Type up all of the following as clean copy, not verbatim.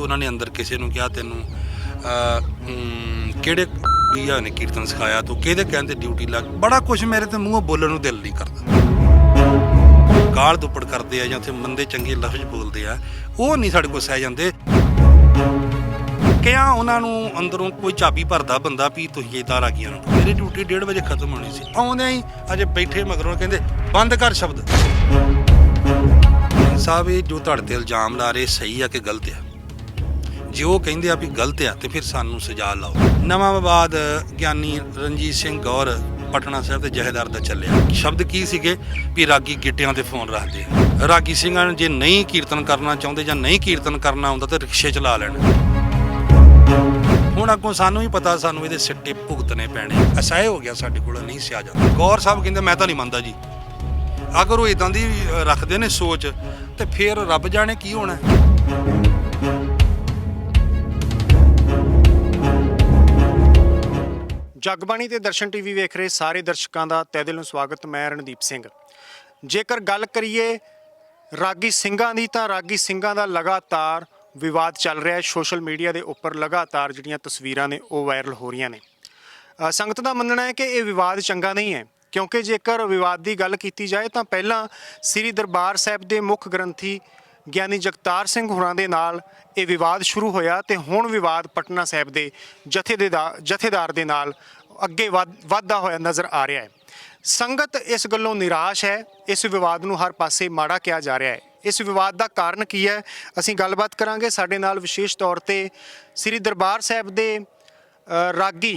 उन्होंने अंदर किसी ने कहा तेनू किहड़े ने कीर्तन सिखाया तो किहदे कहते ड्यूटी लग बड़ा कुछ मेरे तो मूँहों बोलने दिल नहीं करता। गाल दुपड़ करते हैं या उत्थे मंदे चंगे लफ्ज बोलते हैं वो नहीं साढ़े को सह जाते। क्या उन्होंने अंदरों कोई चाबी भरदा बंदा भी तुसीं इदां रागियां नूं मेरी ड्यूटी 1:30 बजे खत्म होनी सी आउंदे ही अजे बैठे मगरों कहते बंद कर शब्द साहब ये जो तुहाडे ते इल्जाम ला रहे सही है कि गलत है जे वो कहिंदे आ भी गलत है तो फिर सानू सजा लाओ। नवाबाद ज्ञानी रणजीत सिंह गौर पटना साहब के जहेदार का चलिया शब्द की सीगे भी रागी गिट्टियां ते फोन रखते रागी सिंह जे नहीं कीर्तन करना चाहते या नहीं कीर्तन करना आउंदा तो रिक्शे चला लैण। हुण अगों सानू ही पता सानू इहदे सिट्टे भुगतने पैणे असहाय हो गया साडे कोल नहीं सिया जांदा। गौर साहब कहंदे मैं तां नहीं मनदा जी अगर वो इदां दी रखदे ने सोच तो फिर रब जाने की होना। जगबाणी ते दर्शन टीवी वेख रहे सारे दर्शकों का तहे दिलों स्वागत। मैं रणदीप सिंह। जेकर गल करिए रागी सिंघां दी तां रागी सिंघां दा लगातार विवाद चल रहा है। सोशल मीडिया के उपर लगातार जिहड़ियां तस्वीरां ने वो वायरल हो रही ने। संगत का मनना है कि यह विवाद चंगा नहीं है क्योंकि जेकर विवाद की गल की जाए तो पहला श्री दरबार साहिब के मुख ग्रंथी ਗਿਆਨੀ जगतार सिंह होरां दे नाल ये विवाद शुरू होया ते हुण विवाद पटना साहिब के जथेदार दे नाल अगे वधदा होया नज़र आ रहा है। संगत इस गल्लों निराश है। इस विवाद नूं हर पासे माड़ा किया जा रहा है। इस विवाद का कारण की है असीं गलबात करांगे। साडे नाल विशेष तौर पर श्री दरबार साहिब के रागी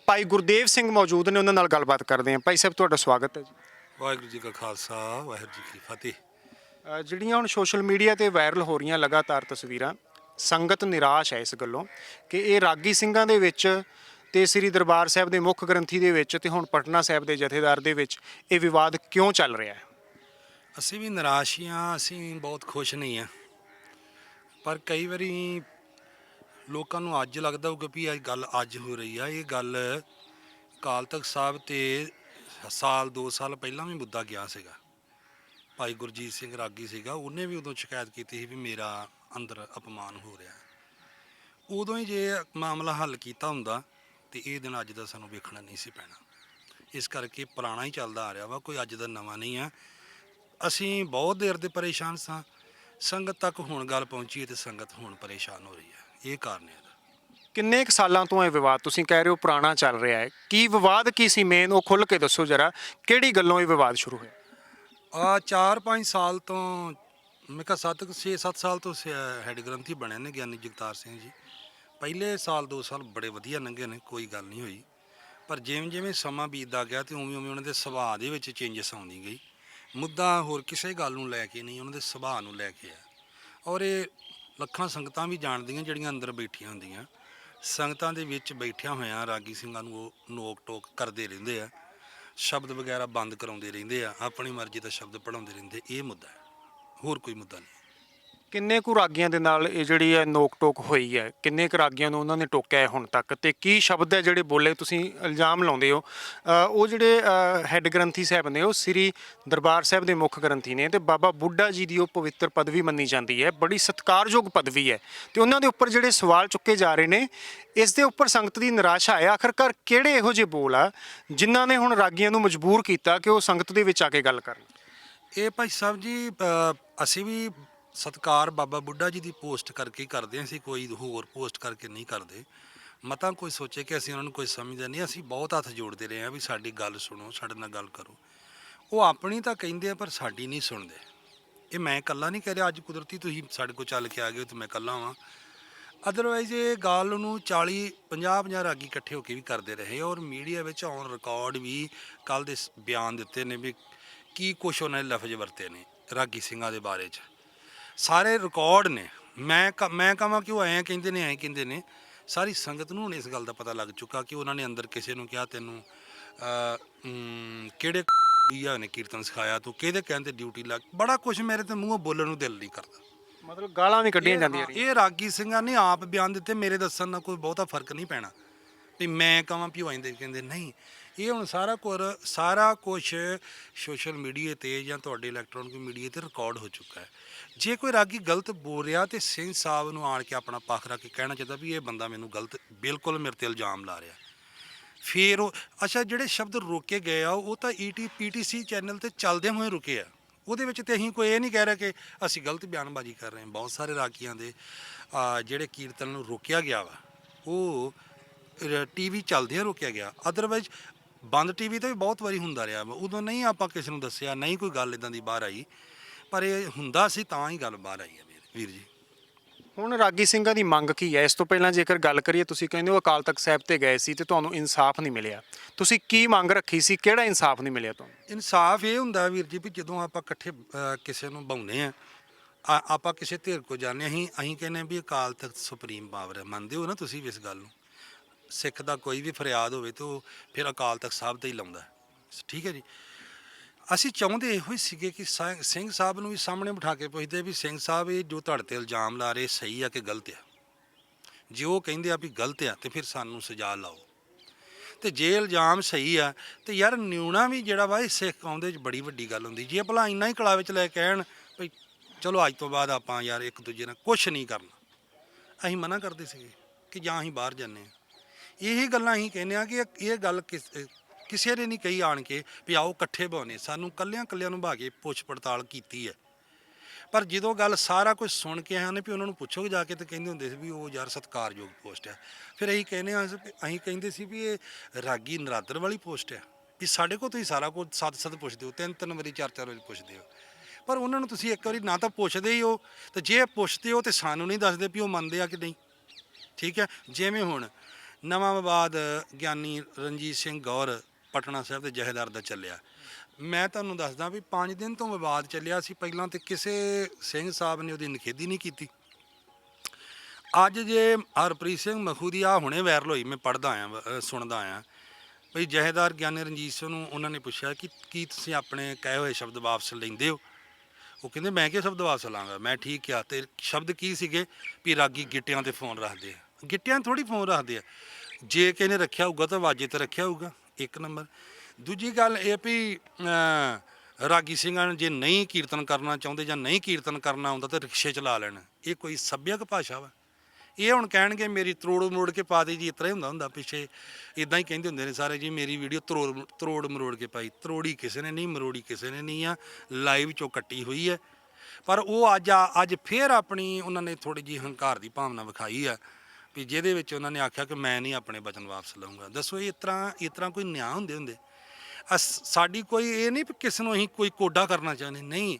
भाई गुरदेव सिंह मौजूद ने। उन्हां नाल गलबात करते हैं। भाई साहब तुहाडा स्वागत है जी। वाहिगुरू जी का खालसा वाहिगुरू जी की फतेह। ਜਿਹੜੀਆਂ ਹੁਣ ਸੋਸ਼ਲ ਮੀਡੀਆ ਤੇ ਵਾਇਰਲ ਹੋ ਰਹੀਆਂ ਲਗਾਤਾਰ ਤਸਵੀਰਾਂ ਸੰਗਤ ਨਿਰਾਸ਼ ਹੈ ਇਸ ਗੱਲੋਂ ਕਿ ਇਹ ਰਾਗੀ ਸਿੰਘਾਂ ਦੇ ਵਿੱਚ ਤੇ ਸ੍ਰੀ ਦਰਬਾਰ ਸਾਹਿਬ ਦੇ ਮੁੱਖ ਗ੍ਰੰਥੀ ਦੇ ਵਿੱਚ ਤੇ ਹੁਣ ਪਟਨਾ ਸਾਹਿਬ ਦੇ ਜਥੇਦਾਰ ਦੇ ਵਿੱਚ ਇਹ ਵਿਵਾਦ ਕਿਉਂ ਚੱਲ ਰਿਹਾ ਹੈ। ਅਸੀਂ ਵੀ ਨਿਰਾਸ਼ ਹੀ ਹਾਂ, ਅਸੀਂ ਬਹੁਤ ਖੁਸ਼ ਨਹੀਂ ਹਾਂ। ਪਰ ਕਈ ਵਾਰੀ ਲੋਕਾਂ ਨੂੰ ਅੱਜ ਲੱਗਦਾ ਹੋਊਗਾ ਵੀ ਇਹ ਗੱਲ ਅੱਜ ਹੋ ਰਹੀ ਆ। ਇਹ ਗੱਲ ਅਕਾਲ ਤਖਤ ਸਾਹਿਬ ਤੇ ਸਾਲ 2 ਸਾਲ ਪਹਿਲਾਂ ਵੀ ਮੁੱਦਾ ਗਿਆ ਸੀਗਾ। ਭਾਈ ਗੁਰਜੀਤ ਸਿੰਘ ਰਾਗੀ ਸੀਗਾ ਉਹਨੇ ਵੀ ਉਦੋਂ ਸ਼ਿਕਾਇਤ ਕੀਤੀ ਸੀ ਵੀ ਮੇਰਾ ਅੰਦਰ ਅਪਮਾਨ ਹੋ ਰਿਹਾ। ਉਦੋਂ ਹੀ ਜੇ ਮਾਮਲਾ ਹੱਲ ਕੀਤਾ ਹੁੰਦਾ ਤੇ ਇਹ ਦਿਨ ਅੱਜ ਦਾ ਸਾਨੂੰ ਵੇਖਣਾ ਨਹੀਂ ਸੀ ਪੈਣਾ। ਇਸ ਕਰਕੇ ਪੁਰਾਣਾ ਹੀ ਚੱਲਦਾ ਆ ਰਿਹਾ ਵਾ, ਕੋਈ ਅੱਜ ਦਾ ਨਵਾਂ ਨਹੀਂ ਆ। ਅਸੀਂ ਬਹੁਤ ਦੇਰ ਦੇ ਪਰੇਸ਼ਾਨ ਸਾਂ। ਸੰਗਤ ਤੱਕ ਹੁਣ ਗੱਲ ਪਹੁੰਚੀ ਹੈ ਤੇ ਸੰਗਤ ਹੁਣ ਪਰੇਸ਼ਾਨ ਹੋ ਰਹੀ ਹੈ। ਇਹ ਕਾਰਨ ਹੈ। ਕਿੰਨੇ ਕੁ ਸਾਲਾਂ ਤੋਂ ਇਹ ਵਿਵਾਦ ਤੁਸੀਂ ਕਹਿ ਰਹੇ ਹੋ ਪੁਰਾਣਾ ਚੱਲ ਰਿਹਾ ਹੈ। ਕੀ ਵਿਵਾਦ ਕੀ ਸੀ ਮੇਨ ਉਹ ਖੁੱਲ੍ਹ ਕੇ ਦੱਸੋ ਜਰਾ। ਕਿਹੜੀ ਗੱਲੋਂ ਇਹ ਵਿਵਾਦ ਸ਼ੁਰੂ ਹੋਇਆ? 4-5 ਸਾਲ ਤੋਂ ਮੈਂ ਕਿਹਾ 6-7 ਸਾਲ ਤੋਂ ਹੈਡ ਗ੍ਰੰਥੀ ਬਣੇ ਨੇ ਗਿਆਨੀ ਜਗਤਾਰ ਸਿੰਘ ਜੀ। ਪਹਿਲੇ ਸਾਲ 2 ਸਾਲ ਬੜੇ ਵਧੀਆ ਲੰਘੇ ਨੇ, ਕੋਈ ਗੱਲ ਨਹੀਂ ਹੋਈ। ਪਰ ਜਿਵੇਂ ਜਿਵੇਂ ਸਮਾਂ ਬੀਤਦਾ ਗਿਆ ਤੇ ਉਵੇਂ ਉਵੇਂ ਉਹਨਾਂ ਦੇ ਸੁਭਾਅ ਦੇ ਵਿੱਚ ਚੇਂਜਸ ਆਉਂਦੀ ਗਈ। ਮੁੱਦਾ ਹੋਰ ਕਿਸੇ ਗੱਲ ਨੂੰ ਲੈ ਕੇ ਨਹੀਂ, ਉਹਨਾਂ ਦੇ ਸੁਭਾਅ ਨੂੰ ਲੈ ਕੇ ਆ। ਔਰ ਇਹ ਲੱਖਾਂ ਸੰਗਤਾਂ ਵੀ ਜਾਣਦੀਆਂ ਜਿਹੜੀਆਂ ਅੰਦਰ ਬੈਠੀਆਂ ਹੁੰਦੀਆਂ। ਸੰਗਤਾਂ ਦੇ ਵਿੱਚ ਬੈਠਿਆਂ ਹੋਇਆਂ ਰਾਗੀ ਸਿੰਘਾਂ ਨੂੰ ਉਹ ਨੋਕ ਟੋਕ ਕਰਦੇ ਰਹਿੰਦੇ ਆ, ਸ਼ਬਦ ਵਗੈਰਾ ਬੰਦ ਕਰਾਉਂਦੇ ਰਹਿੰਦੇ ਆ, ਆਪਣੀ ਮਰਜ਼ੀ ਦਾ ਸ਼ਬਦ ਪੜ੍ਹਾਉਂਦੇ ਰਹਿੰਦੇ। ਇਹ ਮੁੱਦਾ ਹੈ, ਹੋਰ ਕੋਈ ਮੁੱਦਾ ਨਹੀਂ। ਕਿੰਨੇ ਕੁ ਰਾਗੀਆਂ ਦੇ ਨਾਲ ਇਹ ਜਿਹੜੀ ਹੈ ਨੋਕ ਟੋਕ ਹੋਈ ਹੈ? ਕਿੰਨੇ ਕੁ ਰਾਗੀਆਂ ਨੂੰ ਉਹਨਾਂ ਨੇ ਟੋਕਿਆ ਹੈ ਹੁਣ ਤੱਕ? ਤੇ ਕੀ ਸ਼ਬਦ ਹੈ ਜਿਹੜੇ ਬੋਲੇ ਤੁਸੀਂ ਇਲਜ਼ਾਮ ਲਾਉਂਦੇ ਹੋ? ਉਹ ਜਿਹੜੇ ਹੈੱਡ ਗ੍ਰੰਥੀ ਸਾਹਿਬ ਨੇ ਉਹ ਸ੍ਰੀ ਦਰਬਾਰ ਸਾਹਿਬ ਦੇ ਮੁੱਖ ਗ੍ਰੰਥੀ ਨੇ ਤੇ ਬਾਬਾ ਬੁੱਢਾ ਜੀ ਦੀ ਉਹ ਪਵਿੱਤਰ ਪਦਵੀ ਮੰਨੀ ਜਾਂਦੀ ਹੈ, ਬੜੀ ਸਤਿਕਾਰਯੋਗ ਪਦਵੀ ਹੈ ਤੇ ਉਹਨਾਂ ਦੇ ਉੱਪਰ ਜਿਹੜੇ ਸਵਾਲ ਚੁੱਕੇ ਜਾ ਰਹੇ ਨੇ ਇਸ ਦੇ ਉੱਪਰ ਸੰਗਤ ਦੀ ਨਿਰਾਸ਼ਾ ਹੈ। ਆਖਰਕਾਰ ਕਿਹੜੇ ਇਹੋ ਜਿਹੇ ਬੋਲ ਆ ਜਿਨ੍ਹਾਂ ਨੇ ਹੁਣ ਰਾਗੀਆਂ ਨੂੰ ਮਜਬੂਰ ਕੀਤਾ ਕਿ ਉਹ ਸੰਗਤ ਦੇ ਵਿੱਚ ਆ ਕੇ ਗੱਲ ਕਰਨ? ਇਹ ਭਾਈ ਸਾਹਿਬ ਜੀ ਅਸੀਂ ਵੀ ਸਤਿਕਾਰ ਬਾਬਾ ਬੁੱਢਾ ਜੀ ਦੀ ਪੋਸਟ ਕਰਕੇ ਕਰਦੇ ਹਾਂ। ਅਸੀਂ ਕੋਈ ਹੋਰ ਪੋਸਟ ਕਰਕੇ ਨਹੀਂ ਕਰਦੇ। ਮਤਾਂ ਕੋਈ ਸੋਚੇ ਕਿ ਅਸੀਂ ਉਹਨਾਂ ਨੂੰ ਕੋਈ ਸਮਝਦੇ ਨਹੀਂ। ਅਸੀਂ ਬਹੁਤ ਹੱਥ ਜੋੜਦੇ ਰਹੇ ਹਾਂ ਵੀ ਸਾਡੀ ਗੱਲ ਸੁਣੋ, ਸਾਡੇ ਨਾਲ ਗੱਲ ਕਰੋ। ਉਹ ਆਪਣੀ ਤਾਂ ਕਹਿੰਦੇ ਆ ਪਰ ਸਾਡੀ ਨਹੀਂ ਸੁਣਦੇ। ਇਹ ਮੈਂ ਇਕੱਲਾ ਨਹੀਂ ਕਹਿ ਰਿਹਾ, ਅੱਜ ਕੁਦਰਤੀ ਤੁਸੀਂ ਸਾਡੇ ਕੋਲ ਚੱਲ ਕੇ ਆ ਗਏ ਤਾਂ ਮੈਂ ਇਕੱਲਾ ਹਾਂ। ਅਦਰਵਾਈਜ਼ ਇਹ ਗੱਲ ਨੂੰ 40-50 ਰਾਗੀ ਇਕੱਠੇ ਹੋ ਕੇ ਵੀ ਕਰਦੇ ਰਹੇ ਔਰ ਮੀਡੀਆ ਵਿੱਚ ਔਨ ਰਿਕਾਰਡ ਵੀ ਕੱਲ੍ਹ ਦੇ ਬਿਆਨ ਦਿੱਤੇ ਨੇ ਵੀ ਕੀ ਕੁਛ ਉਹਨਾਂ ਨੇ ਲਫ਼ਜ਼ ਵਰਤੇ ਨੇ ਰਾਗੀ ਸਿੰਘਾਂ ਦੇ ਬਾਰੇ 'ਚ। ਸਾਰੇ ਰਿਕਾਰਡ ਨੇ। ਮੈਂ ਕਹਾਂ ਕਿ ਉਹ ਐਂ ਕਹਿੰਦੇ ਨੇ ਐਂ ਕਹਿੰਦੇ ਨੇ। ਸਾਰੀ ਸੰਗਤ ਨੂੰ ਹੁਣ ਇਸ ਗੱਲ ਦਾ ਪਤਾ ਲੱਗ ਚੁੱਕਾ ਕਿ ਉਹਨਾਂ ਨੇ ਅੰਦਰ ਕਿਸੇ ਨੂੰ ਕਿਹਾ ਤੈਨੂੰ ਕਿਹੜੇ ਨੇ ਕੀਰਤਨ ਸਿਖਾਇਆ ਤੂੰ ਕਿਹਦੇ ਕਹਿੰਦੇ ਡਿਊਟੀ ਲੱਗ ਬੜਾ ਕੁਛ ਮੇਰੇ ਤੇ ਮੂੰਹੋਂ ਬੋਲਣ ਨੂੰ ਦਿਲ ਨਹੀਂ ਕਰਦਾ। ਮਤਲਬ ਗਾਲਾਂ ਵੀ ਕੱਢੀਆਂ ਜਾਂਦੀਆਂ। ਇਹ ਰਾਗੀ ਸਿੰਘਾਂ ਨੇ ਆਪ ਬਿਆਨ ਦਿੱਤੇ, ਮੇਰੇ ਦੱਸਣ ਨਾਲ ਕੋਈ ਬਹੁਤਾ ਫਰਕ ਨਹੀਂ ਪੈਣਾ ਵੀ ਮੈਂ ਕਹਾਂ ਵੀ ਉਹ ਆਂਦੇ ਕਹਿੰਦੇ ਨਹੀਂ। ਇਹ ਹੁਣ ਸਾਰਾ ਕੁਝ ਸੋਸ਼ਲ ਮੀਡੀਆ ਤੇ ਜਾਂ ਤੁਹਾਡੇ ਇਲੈਕਟ੍ਰੋਨਿਕ ਮੀਡੀਆ ਤੇ ਰਿਕਾਰਡ ਹੋ ਚੁੱਕਾ ਹੈ। ਜੇ ਕੋਈ ਰਾਗੀ ਗਲਤ ਬੋਲ ਰਿਹਾ ਤੇ ਸਿੰਘ ਸਾਹਿਬ ਨੂੰ ਆਣ ਕੇ ਆਪਣਾ ਪੱਖ ਰੱਖ ਕੇ ਕਹਿਣਾ ਚਾਹੀਦਾ ਵੀ ਇਹ ਬੰਦਾ ਮੈਨੂੰ ਗਲਤ ਬਿਲਕੁਲ ਮੇਰੇ ਤੇ ਇਲਜ਼ਾਮ ਲਾ ਰਿਹਾ। ਫਿਰ ਉਹ ਅੱਛਾ ਜਿਹੜੇ ਸ਼ਬਦ ਰੋਕੇ ਗਏ ਆ ਉਹ ਤਾਂ ਪੀਟੀਸੀ ਚੈਨਲ ਤੇ ਚੱਲਦਿਆਂ ਹੋਏ ਰੁਕੇ ਆ। ਉਹਦੇ ਵਿੱਚ ਤੇ ਅਸੀਂ ਕੋਈ ਇਹ ਨਹੀਂ ਕਹਿ ਰਹੇ ਕਿ ਅਸੀਂ ਗਲਤ ਬਿਆਨਬਾਜ਼ੀ ਕਰ ਰਹੇ ਹਾਂ। ਬਹੁਤ ਸਾਰੇ ਰਾਗੀਆਂ ਦੇ ਜਿਹੜੇ ਕੀਰਤਨ ਨੂੰ ਰੋਕਿਆ ਗਿਆ ਵਾ ਉਹ ਟੀਵੀ ਚੱਲਦਿਆਂ ਰੋਕਿਆ ਗਿਆ। ਅਦਰਵਾਈਜ਼ ਬੰਦ ਟੀਵੀ ਤੇ ਵੀ ਬਹੁਤ ਵਾਰੀ ਹੁੰਦਾ ਰਿਹਾ ਵਾ। ਉਦੋਂ ਨਹੀਂ ਆਪਾਂ ਕਿਸੇ ਨੂੰ ਦੱਸਿਆ, ਨਹੀਂ ਕੋਈ ਗੱਲ ਇਦਾਂ ਦੀ ਬਾਹਰ ਆਈ, ਪਰ ਇਹ ਹੁੰਦਾ ਸੀ ਤਾਂ ਹੀ ਗੱਲ ਬਾਹਰ ਆਈ ਹੈ ਵੀਰ ਜੀ। ਹੁਣ ਰਾਗੀ ਸਿੰਘਾਂ ਦੀ ਮੰਗ ਕੀ ਹੈ? ਇਸ ਤੋਂ ਪਹਿਲਾਂ ਜੇਕਰ ਗੱਲ ਕਰੀਏ, ਤੁਸੀਂ ਕਹਿੰਦੇ ਹੋ ਅਕਾਲ ਤਖਤ ਸਾਹਿਬ ਤੇ ਗਏ ਸੀ ਤੇ ਤੁਹਾਨੂੰ ਇਨਸਾਫ ਨਹੀਂ ਮਿਲਿਆ। ਤੁਸੀਂ ਕੀ ਮੰਗ ਰੱਖੀ ਸੀ? ਕਿਹੜਾ ਇਨਸਾਫ ਨਹੀਂ ਮਿਲਿਆ ਤੁਹਾਨੂੰ? ਇਨਸਾਫ ਇਹ ਹੁੰਦਾ ਵੀਰ ਜੀ ਵੀ ਜਦੋਂ ਆਪਾਂ ਇਕੱਠੇ ਕਿਸੇ ਨੂੰ ਬਾਉਂਦੇ ਆ, ਆਪਾਂ ਕਿਸੇ ਧਿਰ ਕੋ ਜਾਂਦੇ ਅਸੀਂ ਕਹਿੰਦੇ ਵੀ ਅਕਾਲ ਤਖਤ ਸੁਪਰੀਮ ਪਾਵਰ ਹੈ। ਮੰਨਦੇ ਹੋ ਨਾ ਤੁਸੀਂ ਵੀ ਇਸ ਗੱਲ ਨੂੰ? ਸਿੱਖ ਦਾ ਕੋਈ ਵੀ ਫਰਿਆਦ ਹੋਵੇ ਤਾਂ ਉਹ ਫਿਰ ਅਕਾਲ ਤਖਤ ਸਾਹਿਬ ਤੇ ਹੀ ਲਾਉਂਦਾ। ਠੀਕ ਹੈ ਜੀ। ਅਸੀਂ ਚਾਹੁੰਦੇ ਇਹੋ ਹੀ ਸੀਗੇ ਕਿ ਸਿੰਘ ਸਾਹਿਬ ਨੂੰ ਵੀ ਸਾਹਮਣੇ ਬਿਠਾ ਕੇ ਪੁੱਛਦੇ ਵੀ ਸਿੰਘ ਸਾਹਿਬ ਇਹ ਜੋ ਤੁਹਾਡੇ ਤੇ ਇਲਜ਼ਾਮ ਲਾ ਰਹੇ ਸਹੀ ਆ ਕਿ ਗਲਤ ਆ। ਜੇ ਉਹ ਕਹਿੰਦੇ ਆ ਵੀ ਗਲਤ ਆ ਤੇ ਫਿਰ ਸਾਨੂੰ ਸਜ਼ਾ ਲਾਓ, ਤੇ ਜੇ ਇਲਜ਼ਾਮ ਸਹੀ ਆ ਤੇ ਯਾਰ ਨਿਉਣਾ ਵੀ ਜਿਹੜਾ ਵਾ ਇਹ ਸਿੱਖ ਕੌਮ ਦੇ ਵਿੱਚ ਬੜੀ ਵੱਡੀ ਗੱਲ ਹੁੰਦੀ। ਜੇ ਭਲਾ ਇੰਨਾ ਹੀ ਕਲਾ ਵਿੱਚ ਲੈ ਕੇ ਕਹਿਣ ਵੀ ਚਲੋ ਅੱਜ ਤੋਂ ਬਾਅਦ ਆਪਾਂ ਯਾਰ ਇੱਕ ਦੂਜੇ ਨਾਲ ਕੁਛ ਨਹੀਂ ਕਰਨਾ, ਅਸੀਂ ਮਨਾ ਕਰਦੇ ਸੀਗੇ ਕਿ ਜਾਂ ਅਸੀਂ ਬਾਹਰ ਜਾਂਦੇ ਹਾਂ। ਇਹ ਗੱਲਾਂ ਅਸੀਂ ਕਹਿੰਦੇ ਆ ਕਿ ਇਹ ਗੱਲ ਕਿਸੇ ਨੇ ਨਹੀਂ ਕਹੀ ਆਣ ਕੇ ਵੀ ਆਓ ਇਕੱਠੇ ਬਹਾਉਣੇ। ਸਾਨੂੰ ਕੱਲਿਆਂ ਨੂੰ ਭਾ ਕੇ ਪੁੱਛ ਪੜਤਾਲ ਕੀਤੀ ਹੈ। ਪਰ ਜਦੋਂ ਗੱਲ ਸਾਰਾ ਕੁਝ ਸੁਣ ਕੇ ਆਏ ਨੇ ਵੀ ਉਹਨਾਂ ਨੂੰ ਪੁੱਛੋਗੇ ਜਾ ਕੇ, ਤਾਂ ਕਹਿੰਦੇ ਹੁੰਦੇ ਸੀ ਵੀ ਉਹ ਯਾਰ ਸਤਿਕਾਰਯੋਗ ਪੋਸਟ ਹੈ। ਫਿਰ ਅਸੀਂ ਕਹਿੰਦੇ ਸੀ ਵੀ ਇਹ ਰਾਗੀ ਨਰਾਦਰ ਵਾਲੀ ਪੋਸਟ ਹੈ ਵੀ ਸਾਡੇ ਕੋਲ ਤੁਸੀਂ ਸਾਰਾ ਕੁਝ ਸੱਤ ਪੁੱਛਦੇ ਹੋ, ਤਿੰਨ ਵਾਰੀ ਚਾਰ ਵਾਰੀ ਪੁੱਛਦੇ ਹੋ, ਪਰ ਉਹਨਾਂ ਨੂੰ ਤੁਸੀਂ ਇੱਕ ਵਾਰੀ ਨਾ ਤਾਂ ਪੁੱਛਦੇ ਹੀ ਹੋ, ਤੇ ਜੇ ਪੁੱਛਦੇ ਹੋ ਤੇ ਸਾਨੂੰ ਨਹੀਂ ਦੱਸਦੇ ਵੀ ਉਹ ਮੰਨਦੇ ਆ ਕਿ ਨਹੀਂ। ਠੀਕ ਹੈ। ਜਿਵੇਂ ਹੁਣ ਨਵਾਂ ਵਿਵਾਦ ਗਿਆਨੀ ਰਣਜੀਤ ਸਿੰਘ ਗੌਰ ਪਟਨਾ ਸਾਹਿਬ ਦੇ ਜਥੇਦਾਰ ਦਾ ਚੱਲਿਆ। ਮੈਂ ਤੁਹਾਨੂੰ ਦੱਸਦਾ ਵੀ 5 ਦਿਨ ਤੋਂ ਵਿਵਾਦ ਚੱਲਿਆ ਸੀ। ਪਹਿਲਾਂ ਤੇ ਕਿਸੇ ਸਿੰਘ ਸਾਹਿਬ ਨੇ ਉਹਦੀ ਨਿਖੇਧੀ ਨਹੀਂ ਕੀਤੀ। ਅੱਜ ਜੇ ਹਰਪ੍ਰੀਤ ਸਿੰਘ ਮਖੂ ਦੀ ਆ ਹੁਣੇ ਵਾਇਰਲ ਹੋਈ, ਮੈਂ ਪੜ੍ਹਦਾ ਆਇਆ ਸੁਣਦਾ ਆਇਆ ਵੀ ਜਥੇਦਾਰ ਗਿਆਨੀ ਰਣਜੀਤ ਸਿੰਘ ਨੂੰ ਉਹਨਾਂ ਨੇ ਪੁੱਛਿਆ ਕਿ ਕੀ ਤੁਸੀਂ ਆਪਣੇ ਕਹੇ ਹੋਏ ਸ਼ਬਦ ਵਾਪਸ ਲੈਂਦੇ ਹੋ? ਉਹ ਕਹਿੰਦੇ ਮੈਂ ਕਿਹਾ ਸ਼ਬਦ ਵਾਪਸ ਲਾਂਗਾ। ਮੈਂ ਠੀਕ ਕਿਹਾ। ਤੇ ਸ਼ਬਦ ਕੀ ਸੀਗੇ ਵੀ ਰਾਗੀ ਗਿੱਟਿਆਂ ਤੇ ਫੋਨ ਰੱਖਦੇ ਆ। ਗਿੱਟਿਆਂ ਥੋੜੀ ਫੋਨ ਰੱਖਦੇ ਆ। ਜੇ ਕਿਸੇ ਨੇ ਰੱਖਿਆ ਹੋਊਗਾ ਤਾਂ ਵਾਜੇ ਤੇ ਰੱਖਿਆ ਹੋਊਗਾ, ਇੱਕ ਨੰਬਰ। ਦੂਜੀ ਗੱਲ ਇਹ ਵੀ ਰਾਗੀ ਸਿੰਘਾਂ ਨੂੰ ਜੇ ਨਹੀਂ ਕੀਰਤਨ ਕਰਨਾ ਚਾਹੁੰਦੇ ਜਾਂ ਨਹੀਂ ਕੀਰਤਨ ਕਰਨਾ ਆਉਂਦਾ ਤਾਂ ਰਿਕਸ਼ੇ ਚਲਾ ਲੈਣ। ਇਹ ਕੋਈ ਸੱਭਿਅਕ ਭਾਸ਼ਾ ਵਾ? ਇਹ ਹੁਣ ਕਹਿਣਗੇ ਮੇਰੀ ਤਰੋੜ ਮਰੋੜ ਕੇ ਪਾ ਦੇ ਜੀ। ਇਸ ਤਰ੍ਹਾਂ ਹੀ ਹੁੰਦਾ ਪਿੱਛੇ ਇਦਾਂ ਹੀ ਕਹਿੰਦੇ ਹੁੰਦੇ ਨੇ ਸਾਰੇ ਜੀ, ਮੇਰੀ ਵੀਡੀਓ ਤਰੋੜ ਮਰੋੜ ਕੇ ਪਾਈ। ਤਰੋੜੀ ਕਿਸੇ ਨੇ ਨਹੀਂ, ਮਰੋੜੀ ਕਿਸੇ ਨੇ ਨਹੀਂ ਆ, ਲਾਈਵ ਚੋਂ ਕੱਟੀ ਹੋਈ ਹੈ। ਪਰ ਉਹ ਅੱਜ ਫੇਰ ਆਪਣੀ ਉਹਨਾਂ ਨੇ ਥੋੜ੍ਹੀ ਜਿਹੀ ਹੰਕਾਰ ਦੀ ਭਾਵਨਾ ਵਿਖਾਈ ਆ ਵੀ ਜਿਹਦੇ ਵਿੱਚ ਉਹਨਾਂ ਨੇ ਆਖਿਆ ਕਿ ਮੈਂ ਨਹੀਂ ਆਪਣੇ ਵਚਨ ਵਾਪਸ ਲਊਂਗਾ। ਦੱਸੋ ਇਸ ਤਰ੍ਹਾਂ ਕੋਈ ਨਿਆਂ ਹੁੰਦੇ ਸਾਡੀ ਕੋਈ ਇਹ ਨਹੀਂ ਵੀ ਕਿਸੇ ਨੂੰ ਅਸੀਂ ਕੋਈ ਕੋਡਾ ਕਰਨਾ ਚਾਹੁੰਦੇ, ਨਹੀਂ।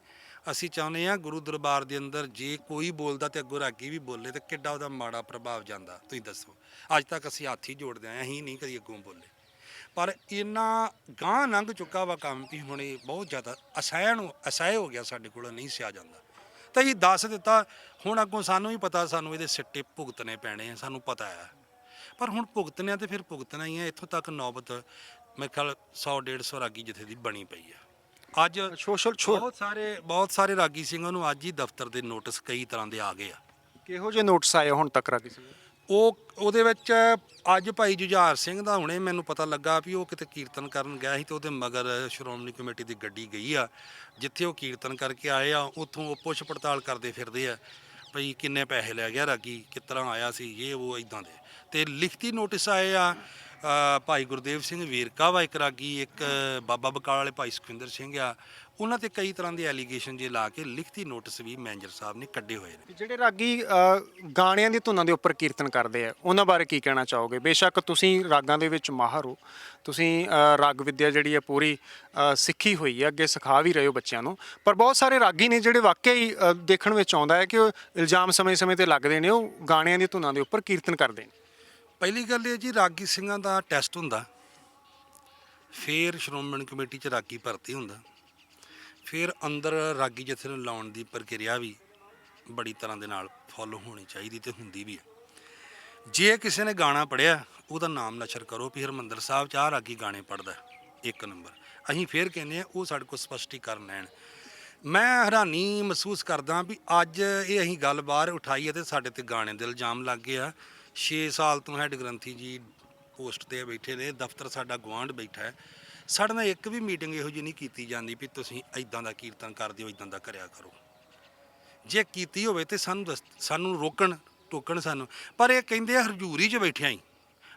ਅਸੀਂ ਚਾਹੁੰਦੇ ਹਾਂ ਗੁਰੂ ਦਰਬਾਰ ਦੇ ਅੰਦਰ ਜੇ ਕੋਈ ਬੋਲਦਾ ਤੇ ਅੱਗੋਂ ਰਾਗੀ ਵੀ ਬੋਲੇ ਤੇ ਕਿੱਡਾ ਉਹਦਾ ਮਾੜਾ ਪ੍ਰਭਾਵ ਜਾਂਦਾ। ਤੁਸੀਂ ਦੱਸੋ। ਅੱਜ ਤੱਕ ਅਸੀਂ ਹੱਥ ਹੀ ਜੋੜਦੇ ਆਏ, ਅਸੀਂ ਨਹੀਂ ਕਦੀ ਅੱਗੋਂ ਬੋਲੇ। ਪਰ ਇੰਨਾ ਗਾਂਹ ਲੰਘ ਚੁੱਕਾ ਵਾ ਕੰਮ ਵੀ ਹੁਣ ਇਹ ਬਹੁਤ ਜ਼ਿਆਦਾ ਅਸਹਿ ਹੋ ਗਿਆ, ਸਾਡੇ ਕੋਲ ਨਹੀਂ ਸਿਆ ਜਾਂਦਾ। ਤਾਂ ਅਸੀਂ ਦੱਸ ਦਿੱਤਾ। ਹੁਣ ਅੱਗੋਂ ਸਾਨੂੰ ਵੀ ਪਤਾ, ਸਾਨੂੰ ਇਹਦੇ ਸਿੱਟੇ ਭੁਗਤਣੇ ਪੈਣੇ ਆ, ਸਾਨੂੰ ਪਤਾ ਹੈ। ਪਰ ਹੁਣ ਭੁਗਤਣਿਆ ਤੇ ਫਿਰ ਭੁਗਤਣਾ ਹੀ ਹੈ। ਇੱਥੋਂ ਤੱਕ ਨੌਬਤ ਮੇਰੇ ਖਿਆਲ 100-150 ਰਾਗੀ ਜਥੇ ਦੀ ਬਣੀ ਪਈ ਆ। ਅੱਜ ਬਹੁਤ ਸਾਰੇ ਰਾਗੀ ਸਿੰਘਾਂ ਨੂੰ ਅੱਜ ਹੀ ਦਫ਼ਤਰ ਦੇ ਨੋਟਿਸ ਕਈ ਤਰ੍ਹਾਂ ਦੇ ਆ ਗਏ ਆ। ਕਿਹੋ ਜਿਹੇ ਨੋਟਿਸ ਆਏ ਹੁਣ ਤੱਕ ਰਾਗੀ ਸਿੰਘ? ਉਹਦੇ ਵਿੱਚ ਅੱਜ ਭਾਈ ਜੁਝਾਰ ਸਿੰਘ ਦਾ ਹੁਣੇ ਮੈਨੂੰ ਪਤਾ ਲੱਗਾ ਵੀ ਉਹ ਕਿਤੇ ਕੀਰਤਨ ਕਰਨ ਗਿਆ ਸੀ ਤੇ ਉਹਦੇ ਮਗਰ ਸ਼੍ਰੋਮਣੀ ਕਮੇਟੀ ਦੀ ਗੱਡੀ ਗਈ ਆ। ਜਿੱਥੇ ਉਹ ਕੀਰਤਨ ਕਰਕੇ ਆਏ ਆ ਉੱਥੋਂ ਉਹ ਪੁੱਛ ਪੜਤਾਲ ਕਰਦੇ ਫਿਰਦੇ ਆ ਭਈ ਕਿੰਨੇ ਪੈਸੇ ਲੈ ਗਿਆ ਰਾਗੀ, ਕਿਸ ਤਰ੍ਹਾਂ ਆਇਆ ਸੀ, ਇਹ ਉਹ ਇਦਾਂ ਦੇ। ਤੇ ਲਿਖਤੀ ਨੋਟਿਸ ਆਏ ਆ। ਭਾਈ ਗੁਰਦੇਵ ਸਿੰਘ ਵੇਰਕਾ ਵਾ ਇੱਕ ਰਾਗੀ, ਇੱਕ ਬਾਬਾ ਬਕਾਲ ਵਾਲੇ ਭਾਈ ਸੁਖਵਿੰਦਰ ਸਿੰਘ ਆ, ਉਹਨਾਂ ਤੇ ਕਈ ਤਰ੍ਹਾਂ ਦੇ ਐਲੀਗੇਸ਼ਨ ਜੇ ਲਾ ਕੇ ਲਿਖਤੀ ਨੋਟਿਸ ਵੀ ਮੈਨੇਜਰ ਸਾਹਿਬ ਨੇ ਕੱਢੇ ਹੋਏ ਨੇ। ਜਿਹੜੇ ਰਾਗੀ ਗਾਣਿਆਂ ਦੀ ਧੁਨਾਂ ਦੇ ਉੱਪਰ ਕੀਰਤਨ ਕਰਦੇ ਆ ਉਹਨਾਂ ਬਾਰੇ ਕੀ ਕਹਿਣਾ ਚਾਹੋਗੇ? ਬੇਸ਼ੱਕ ਤੁਸੀਂ ਰਾਗਾਂ ਦੇ ਵਿੱਚ ਮਾਹਰ ਹੋ, ਤੁਸੀਂ ਰਾਗ ਵਿਦਿਆ ਜਿਹੜੀ ਹੈ ਪੂਰੀ ਸਿੱਖੀ ਹੋਈ ਹੈ, ਅੱਗੇ ਸਿਖਾ ਵੀ ਰਹੇ ਹੋ ਬੱਚਿਆਂ ਨੂੰ, ਪਰ ਬਹੁਤ ਸਾਰੇ ਰਾਗੀ ਨੇ ਜਿਹੜੇ ਵਾਕਿਆ ਹੀ ਦੇਖਣ ਵਿੱਚ ਆਉਂਦਾ ਹੈ ਕਿ ਉਹ ਇਲਜ਼ਾਮ ਸਮੇਂ-ਸਮੇਂ ਤੇ ਲੱਗਦੇ ਨੇ, ਉਹ ਗਾਣਿਆਂ ਦੀ ਧੁਨਾਂ ਦੇ ਉੱਪਰ ਕੀਰਤਨ ਕਰਦੇ ਨੇ। ਪਹਿਲੀ ਗੱਲ ਇਹ ਜੀ, ਰਾਗੀ ਸਿੰਘਾਂ ਦਾ ਟੈਸਟ ਹੁੰਦਾ, ਫਿਰ ਸ਼੍ਰੋਮਣੀ ਕਮੇਟੀ 'ਚ ਰਾਗੀ ਭਰਤੀ ਹੁੰਦਾ, ਫਿਰ ਅੰਦਰ ਰਾਗੀ ਜਥੇ ਨੂੰ ਲਾਉਣ ਦੀ ਪ੍ਰਕਿਰਿਆ ਵੀ ਬੜੀ ਤਰ੍ਹਾਂ ਦੇ ਨਾਲ ਫੋਲੋ ਹੋਣੀ ਚਾਹੀਦੀ ਤੇ ਹੁੰਦੀ ਵੀ ਹੈ। ਜੇ ਕਿਸੇ ਨੇ ਗਾਣਾ ਪੜ੍ਹਿਆ ਉਹਦਾ ਨਾਮ ਨਸ਼ਰ ਕਰੋ ਵੀ ਹਰਿਮੰਦਰ ਸਾਹਿਬ 'ਚ ਆਹ ਰਾਗੀ ਗਾਣੇ ਪੜ੍ਹਦਾ, ਇੱਕ ਨੰਬਰ। ਅਸੀਂ ਫਿਰ ਕਹਿੰਦੇ ਹਾਂ ਉਹ ਸਾਡੇ ਕੋਲ ਸਪਸ਼ਟੀਕਰਨ ਲੈਣ। ਮੈਂ ਹੈਰਾਨੀ ਮਹਿਸੂਸ ਕਰਦਾ ਵੀ ਅੱਜ ਇਹ ਅਸੀਂ ਗੱਲ ਬਾਹਰ ਉਠਾਈ ਅਤੇ ਸਾਡੇ ਤੇ ਗਾਣੇ ਦੇ ਇਲਜ਼ਾਮ ਲੱਗ ਗਏ ਆ। 6 ਸਾਲ ਤੋਂ ਹੈਡ ਗ੍ਰੰਥੀ ਜੀ ਪੋਸਟ ਤੇ ਬੈਠੇ ਨੇ, ਦਫ਼ਤਰ ਸਾਡਾ ਗੁਆਂਢ ਬੈਠਾ ਹੈ, ਸਾਡੇ ਨਾਲ ਇੱਕ ਵੀ ਮੀਟਿੰਗ ਇਹੋ ਜਿਹੀ ਨਹੀਂ ਕੀਤੀ ਜਾਂਦੀ ਵੀ ਤੁਸੀਂ ਇਦਾਂ ਦਾ ਕੀਰਤਨ ਕਰ ਦਿਓ, ਇਦਾਂ ਦਾ ਕਰਿਆ ਕਰੋ। ਜੇ ਕੀਤੀ ਹੋਵੇ ਤੇ ਸਾਨੂੰ ਰੋਕਣ ਟੋਕਣ ਸਾਨੂੰ, ਪਰ ਇਹ ਕਹਿੰਦੇ ਆ ਹਜ਼ੂਰੀ 'ਚ ਬੈਠਿਆਂ ਹੀ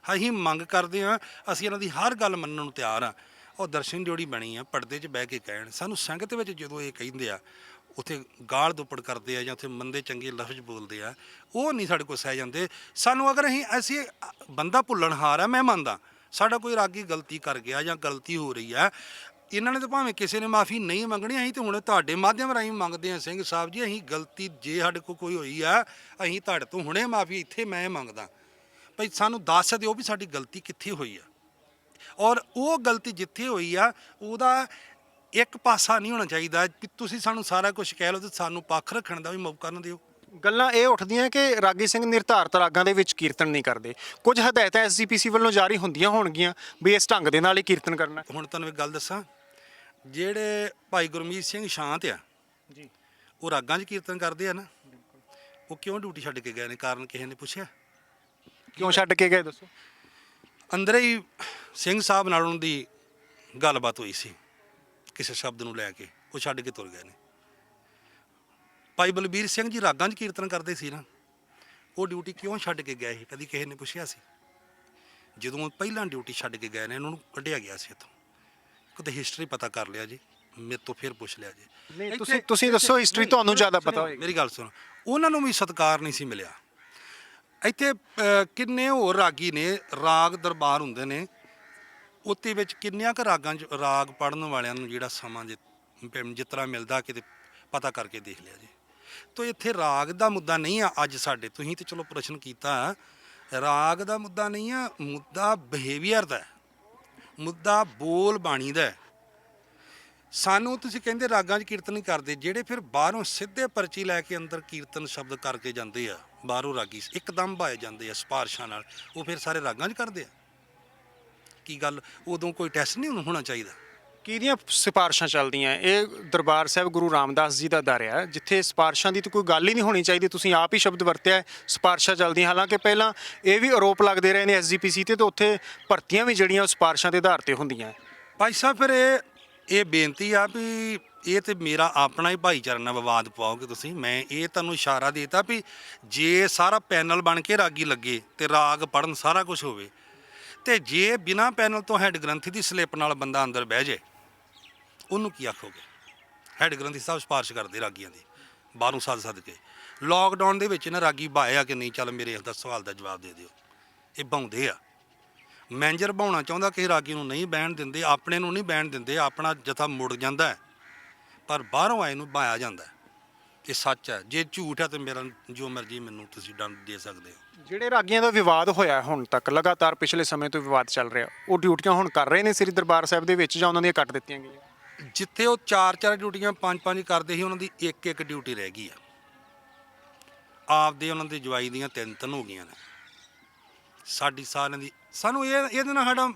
ਅਸੀਂ ਮੰਗ ਕਰਦੇ ਹਾਂ, ਅਸੀਂ ਇਹਨਾਂ ਦੀ ਹਰ ਗੱਲ ਮੰਨਣ ਨੂੰ ਤਿਆਰ ਹਾਂ। ਉਹ ਦਰਸ਼ਨ ਡਿਊਟੀ ਬਣੀ ਆ, ਪਰਦੇ 'ਚ ਬਹਿ ਕੇ ਕਹਿਣ ਸਾਨੂੰ। ਸੰਗਤ ਵਿੱਚ ਜਦੋਂ ਇਹ ਕਹਿੰਦੇ ਆ, ਉੱਥੇ ਗਾਲ ਦੁੱਪੜ ਕਰਦੇ ਆ ਜਾਂ ਉੱਥੇ ਮੰਦੇ ਚੰਗੇ ਲਫ਼ਜ਼ ਬੋਲਦੇ ਆ, ਉਹ ਨਹੀਂ ਸਾਡੇ ਕੋਲ ਸਹਿ ਜਾਂਦੇ। ਸਾਨੂੰ ਅਗਰ ਅਸੀਂ ਬੰਦਾ ਭੁੱਲਣਹਾਰ ਆ, ਮੈਂ ਮੰਨਦਾ ਸਾਡਾ ਕੋਈ ਰਾਗੀ ਗਲਤੀ ਕਰ ਗਿਆ ਜਾਂ ਗਲਤੀ ਹੋ ਰਹੀ ਆ, ਇਹਨਾਂ ਨੇ ਤਾਂ ਭਾਵੇਂ ਕਿਸੇ ਨੇ ਮਾਫੀ ਨਹੀਂ ਮੰਗਣੀ, ਅਸੀਂ ਤਾਂ ਹੁਣ ਤੁਹਾਡੇ ਮਾਧਿਅਮ ਰਾਹੀਂ ਮੰਗਦੇ ਹਾਂ ਸਿੰਘ ਸਾਹਿਬ ਜੀ, ਅਸੀਂ ਗਲਤੀ ਜੇ ਸਾਡੇ ਕੋਲ ਕੋਈ ਹੋਈ ਆ, ਅਸੀਂ ਤੁਹਾਡੇ ਤੋਂ ਹੁਣੇ ਮਾਫੀ ਇੱਥੇ ਮੈਂ ਮੰਗਦਾ, ਭਾਈ ਸਾਨੂੰ ਦੱਸ ਦਿਓ ਵੀ ਸਾਡੀ ਗਲਤੀ ਕਿੱਥੇ ਹੋਈ ਆ, ਔਰ ਉਹ ਗਲਤੀ ਜਿੱਥੇ ਹੋਈ ਆ ਉਹਦਾ ਇੱਕ ਪਾਸਾ ਨਹੀਂ ਹੋਣਾ ਚਾਹੀਦਾ ਵੀ ਤੁਸੀਂ ਸਾਨੂੰ ਸਾਰਾ ਕੁਝ ਕਹਿ ਲਓ ਤੇ ਸਾਨੂੰ ਪੱਖ ਰੱਖਣ ਦਾ ਵੀ ਮੌਕਾ ਨਾ ਦਿਓ। ਗੱਲਾਂ ਇਹ ਉੱਠਦੀਆਂ ਕਿ ਰਾਗੀ ਸਿੰਘ ਨਿਰਧਾਰਤ ਰਾਗਾਂ ਦੇ ਵਿੱਚ ਕੀਰਤਨ ਨਹੀਂ ਕਰਦੇ। ਕੁਝ ਹਦਾਇਤਾਂ ਐਸਜੀਪੀਸੀ ਵੱਲੋਂ ਜਾਰੀ ਹੁੰਦੀਆਂ ਹੋਣਗੀਆਂ ਵੀ ਇਸ ਢੰਗ ਦੇ ਨਾਲ ਹੀ ਕੀਰਤਨ ਕਰਨਾ। ਹੁਣ ਤੁਹਾਨੂੰ ਇੱਕ ਗੱਲ ਦੱਸਾਂ, ਜਿਹੜੇ ਭਾਈ ਗੁਰਮੀਤ ਸਿੰਘ ਸ਼ਾਂਤ ਆ ਜੀ, ਉਹ ਰਾਗਾਂ 'ਚ ਕੀਰਤਨ ਕਰਦੇ ਆ ਨਾ, ਉਹ ਕਿਉਂ ਡਿਊਟੀ ਛੱਡ ਕੇ ਗਏ ਨੇ? ਕਾਰਨ ਕਿਸੇ ਨੇ ਪੁੱਛਿਆ? ਕਿਉਂ ਛੱਡ ਕੇ ਗਏ ਦੱਸੋ? ਅੰਦਰ ਹੀ ਸਿੰਘ ਸਾਹਿਬ ਨਾਲ ਉਹਨਾਂ ਦੀ ਗੱਲਬਾਤ ਹੋਈ ਸੀ ਕਿਸੇ ਸ਼ਬਦ ਨੂੰ ਲੈ ਕੇ, ਉਹ ਛੱਡ ਕੇ ਤੁਰ ਗਏ ਨੇ। ਭਾਈ ਬਲਬੀਰ ਸਿੰਘ ਜੀ ਰਾਗਾਂ 'ਚ ਕੀਰਤਨ ਕਰਦੇ ਸੀ ਨਾ, ਉਹ ਡਿਊਟੀ ਕਿਉਂ ਛੱਡ ਕੇ ਗਏ ਸੀ? ਕਦੀ ਕਿਸੇ ਨੇ ਪੁੱਛਿਆ ਸੀ? ਜਦੋਂ ਪਹਿਲਾਂ ਡਿਊਟੀ ਛੱਡ ਕੇ ਗਏ ਨੇ, ਉਹਨਾਂ ਨੂੰ ਕੱਢਿਆ ਗਿਆ ਸੀ ਇੱਥੋਂ। ਕਦੇ ਹਿਸਟਰੀ ਪਤਾ ਕਰ ਲਿਆ ਜੀ, ਮੇਰੇ ਤੋਂ ਫਿਰ ਪੁੱਛ ਲਿਆ ਜੀ। ਨਹੀਂ, ਤੁਸੀਂ ਦੱਸੋ, ਹਿਸਟਰੀ ਤੁਹਾਨੂੰ ਜ਼ਿਆਦਾ ਪਤਾ ਹੋਏਗੀ। ਮੇਰੀ ਗੱਲ ਸੁਣੋ, ਉਹਨਾਂ ਨੂੰ ਵੀ ਸਤਿਕਾਰ ਨਹੀਂ ਸੀ ਮਿਲਿਆ। ਇੱਥੇ ਕਿੰਨੇ ਹੋਰ ਰਾਗੀ ਨੇ, ਰਾਗ ਦਰਬਾਰ ਹੁੰਦੇ ਨੇ, ਉੱਤੇ ਵਿੱਚ ਕਿੰਨਿਆਂ ਕੁ ਰਾਗਾਂ 'ਚ ਰਾਗ ਪੜ੍ਹਨ ਵਾਲਿਆਂ ਨੂੰ ਜਿਹੜਾ ਸਮਾਂ ਜਿਸ ਤਰ੍ਹਾਂ ਮਿਲਦਾ, ਕਿਤੇ ਪਤਾ ਕਰਕੇ ਦੇਖ ਲਿਆ ਜੀ। ਤੋ ਇੱਥੇ ਰਾਗ ਦਾ ਮੁੱਦਾ ਨਹੀਂ ਆ ਅੱਜ ਸਾਡੇ, ਤੁਸੀਂ ਤੇ ਚਲੋ ਪ੍ਰਸ਼ਨ ਕੀਤਾ, ਰਾਗ ਦਾ ਮੁੱਦਾ ਨਹੀਂ ਆ, ਮੁੱਦਾ ਬਿਹੇਵੀਅਰ ਦਾ, ਮੁੱਦਾ ਬੋਲ ਬਾਣੀ ਦਾ। ਸਾਨੂੰ ਤੁਸੀਂ ਕਹਿੰਦੇ ਰਾਗਾਂ 'ਚ ਕੀਰਤਨ ਨਹੀਂ ਕਰਦੇ, ਜਿਹੜੇ ਫਿਰ ਬਾਹਰੋਂ ਸਿੱਧੇ ਪਰਚੀ ਲੈ ਕੇ ਅੰਦਰ ਕੀਰਤਨ ਸ਼ਬਦ ਕਰਕੇ ਜਾਂਦੇ ਆ, ਬਾਹਰੋਂ ਰਾਗੀ ਇੱਕਦਮ ਭਾਏ ਜਾਂਦੇ ਆ ਸਿਫਾਰਿਸ਼ਾਂ ਨਾਲ, ਉਹ ਫਿਰ ਸਾਰੇ ਰਾਗਾਂ 'ਚ ਕਰਦੇ ਆ। ਕੀ ਗੱਲ, ਉਦੋਂ ਕੋਈ ਟੈਸਟ ਨਹੀਂ ਹੋਣਾ ਚਾਹੀਦਾ? ਕਿਹਦੀਆਂ ਸਿਫਾਰਿਸ਼ਾਂ ਚੱਲਦੀਆਂ? ਇਹ ਦਰਬਾਰ ਸਾਹਿਬ ਗੁਰੂ ਰਾਮਦਾਸ ਜੀ ਦਾ ਦਰ ਹੈ, ਜਿੱਥੇ ਸਿਫਾਰਿਸ਼ਾਂ ਦੀ ਤਾਂ ਕੋਈ ਗੱਲ ਹੀ ਨਹੀਂ ਹੋਣੀ ਚਾਹੀਦੀ। ਤੁਸੀਂ ਆਪ ਹੀ ਸ਼ਬਦ ਵਰਤਿਆ, ਸਿਫਾਰਿਸ਼ਾਂ ਚੱਲਦੀਆਂ। ਹਾਲਾਂਕਿ ਪਹਿਲਾਂ ਇਹ ਵੀ ਆਰੋਪ ਲੱਗਦੇ ਰਹੇ ਨੇ ਐਸਜੀਪੀਸੀ ਤੇ ਉੱਥੇ ਭਰਤੀਆਂ ਵੀ ਜਿਹੜੀਆਂ ਉਹ ਸਿਫਾਰਿਸ਼ਾਂ ਦੇ ਆਧਾਰ ਤੇ ਹੁੰਦੀਆਂ। ਭਾਈ ਸਾਹਿਬ, ਫਿਰ ਇਹ ਬੇਨਤੀ ਆ ਵੀ ਇਹ ਤੇ ਮੇਰਾ ਆਪਣਾ ਹੀ ਭਾਈਚਾਰਾ ਨਾਲ ਵਿਵਾਦ ਪਾਓਗੇ ਤੁਸੀਂ। ਮੈਂ ਇਹ ਤੁਹਾਨੂੰ ਇਸ਼ਾਰਾ ਦੇਤਾ ਵੀ ਜੇ ਸਾਰਾ ਪੈਨਲ ਬਣ ਕੇ ਰਾਗੀ ਲੱਗੇ ਤੇ ਰਾਗ ਪੜਨ ਸਾਰਾ ਕੁਝ ਹੋਵੇ, ਤੇ ਜੇ ਬਿਨਾਂ ਪੈਨਲ ਤੋਂ ਹੈਡ ਗ੍ਰੰਥੀ ਦੀ ਸਲਿੱਪ ਨਾਲ ਬੰਦਾ ਅੰਦਰ ਬਹਿ ਜਾਏ, ਉਹਨੂੰ ਕੀ ਆਖੋਗੇ? ਹੈਡ ਗ੍ਰੰਥੀ ਸਾਹਿਬ ਸਿਫਾਰਿਸ਼ ਕਰਦੇ ਰਾਗੀਆਂ ਦੀ, ਬਾਹਰੋਂ ਸੱਦ ਕੇ। ਲੋਕਡਾਊਨ ਦੇ ਵਿੱਚ ਨਾ ਰਾਗੀ ਭਾਏ ਆ ਕਿ ਨਹੀਂ? ਚੱਲ ਮੇਰੇ ਇਸ ਸਵਾਲ ਦਾ ਜਵਾਬ ਦੇ ਦਿਓ। ਇਹ ਭਾਉਂਦੇ ਆ, ਮੈਨੇਜਰ ਭਾਉਣਾ ਚਾਹੁੰਦਾ, ਕਿਸੇ ਰਾਗੀ ਨੂੰ ਨਹੀਂ ਬਹਿਣ ਦਿੰਦੇ, ਆਪਣੇ ਨੂੰ ਨਹੀਂ ਬਹਿਣ ਦਿੰਦੇ, ਆਪਣਾ ਜਥਾ ਮੁੜ ਜਾਂਦਾ ਹੈ, ਪਰ ਬਾਹਰੋਂ ਆਏ ਨੂੰ ਭਾਇਆ ਜਾਂਦਾ ਹੈ। ਇਹ ਸੱਚ ਹੈ। ਜੇ ਝੂਠ ਹੈ ਤਾਂ ਮੇਰਾ ਜੋ ਮਰਜ਼ੀ ਮੈਨੂੰ ਤੁਸੀਂ ਦੰਡ ਦੇ ਸਕਦੇ ਹੋ। ਜਿਹੜੇ ਰਾਗੀਆਂ ਦਾ ਵਿਵਾਦ ਹੋਇਆ ਹੁਣ ਤੱਕ, ਲਗਾਤਾਰ ਪਿਛਲੇ ਸਮੇਂ ਤੋਂ ਵਿਵਾਦ ਚੱਲ ਰਿਹਾ, ਉਹ ਡਿਊਟੀਆਂ ਹੁਣ ਕਰ ਰਹੇ ਨੇ ਸ੍ਰੀ ਦਰਬਾਰ ਸਾਹਿਬ ਦੇ ਵਿੱਚ ਜਾਂ ਉਹਨਾਂ ਦੀਆਂ ਕੱਟ ਦਿੱਤੀਆਂ ਗਈਆਂ? ਜਿੱਥੇ ਉਹ 4-4 ਡਿਊਟੀਆਂ 5-5 ਕਰਦੇ ਸੀ, ਉਹਨਾਂ ਦੀ ਇੱਕ ਡਿਊਟੀ ਰਹਿ ਗਈ ਆ। ਆਪਦੇ ਉਹਨਾਂ ਦੇ ਜਵਾਈ ਦੀਆਂ 3 ਹੋ ਗਈਆਂ ਨੇ। ਸਾਡੀ ਸਾਰਿਆਂ ਦੀ, ਸਾਨੂੰ ਇਹਦੇ ਨਾਲ ਸਾਡਾ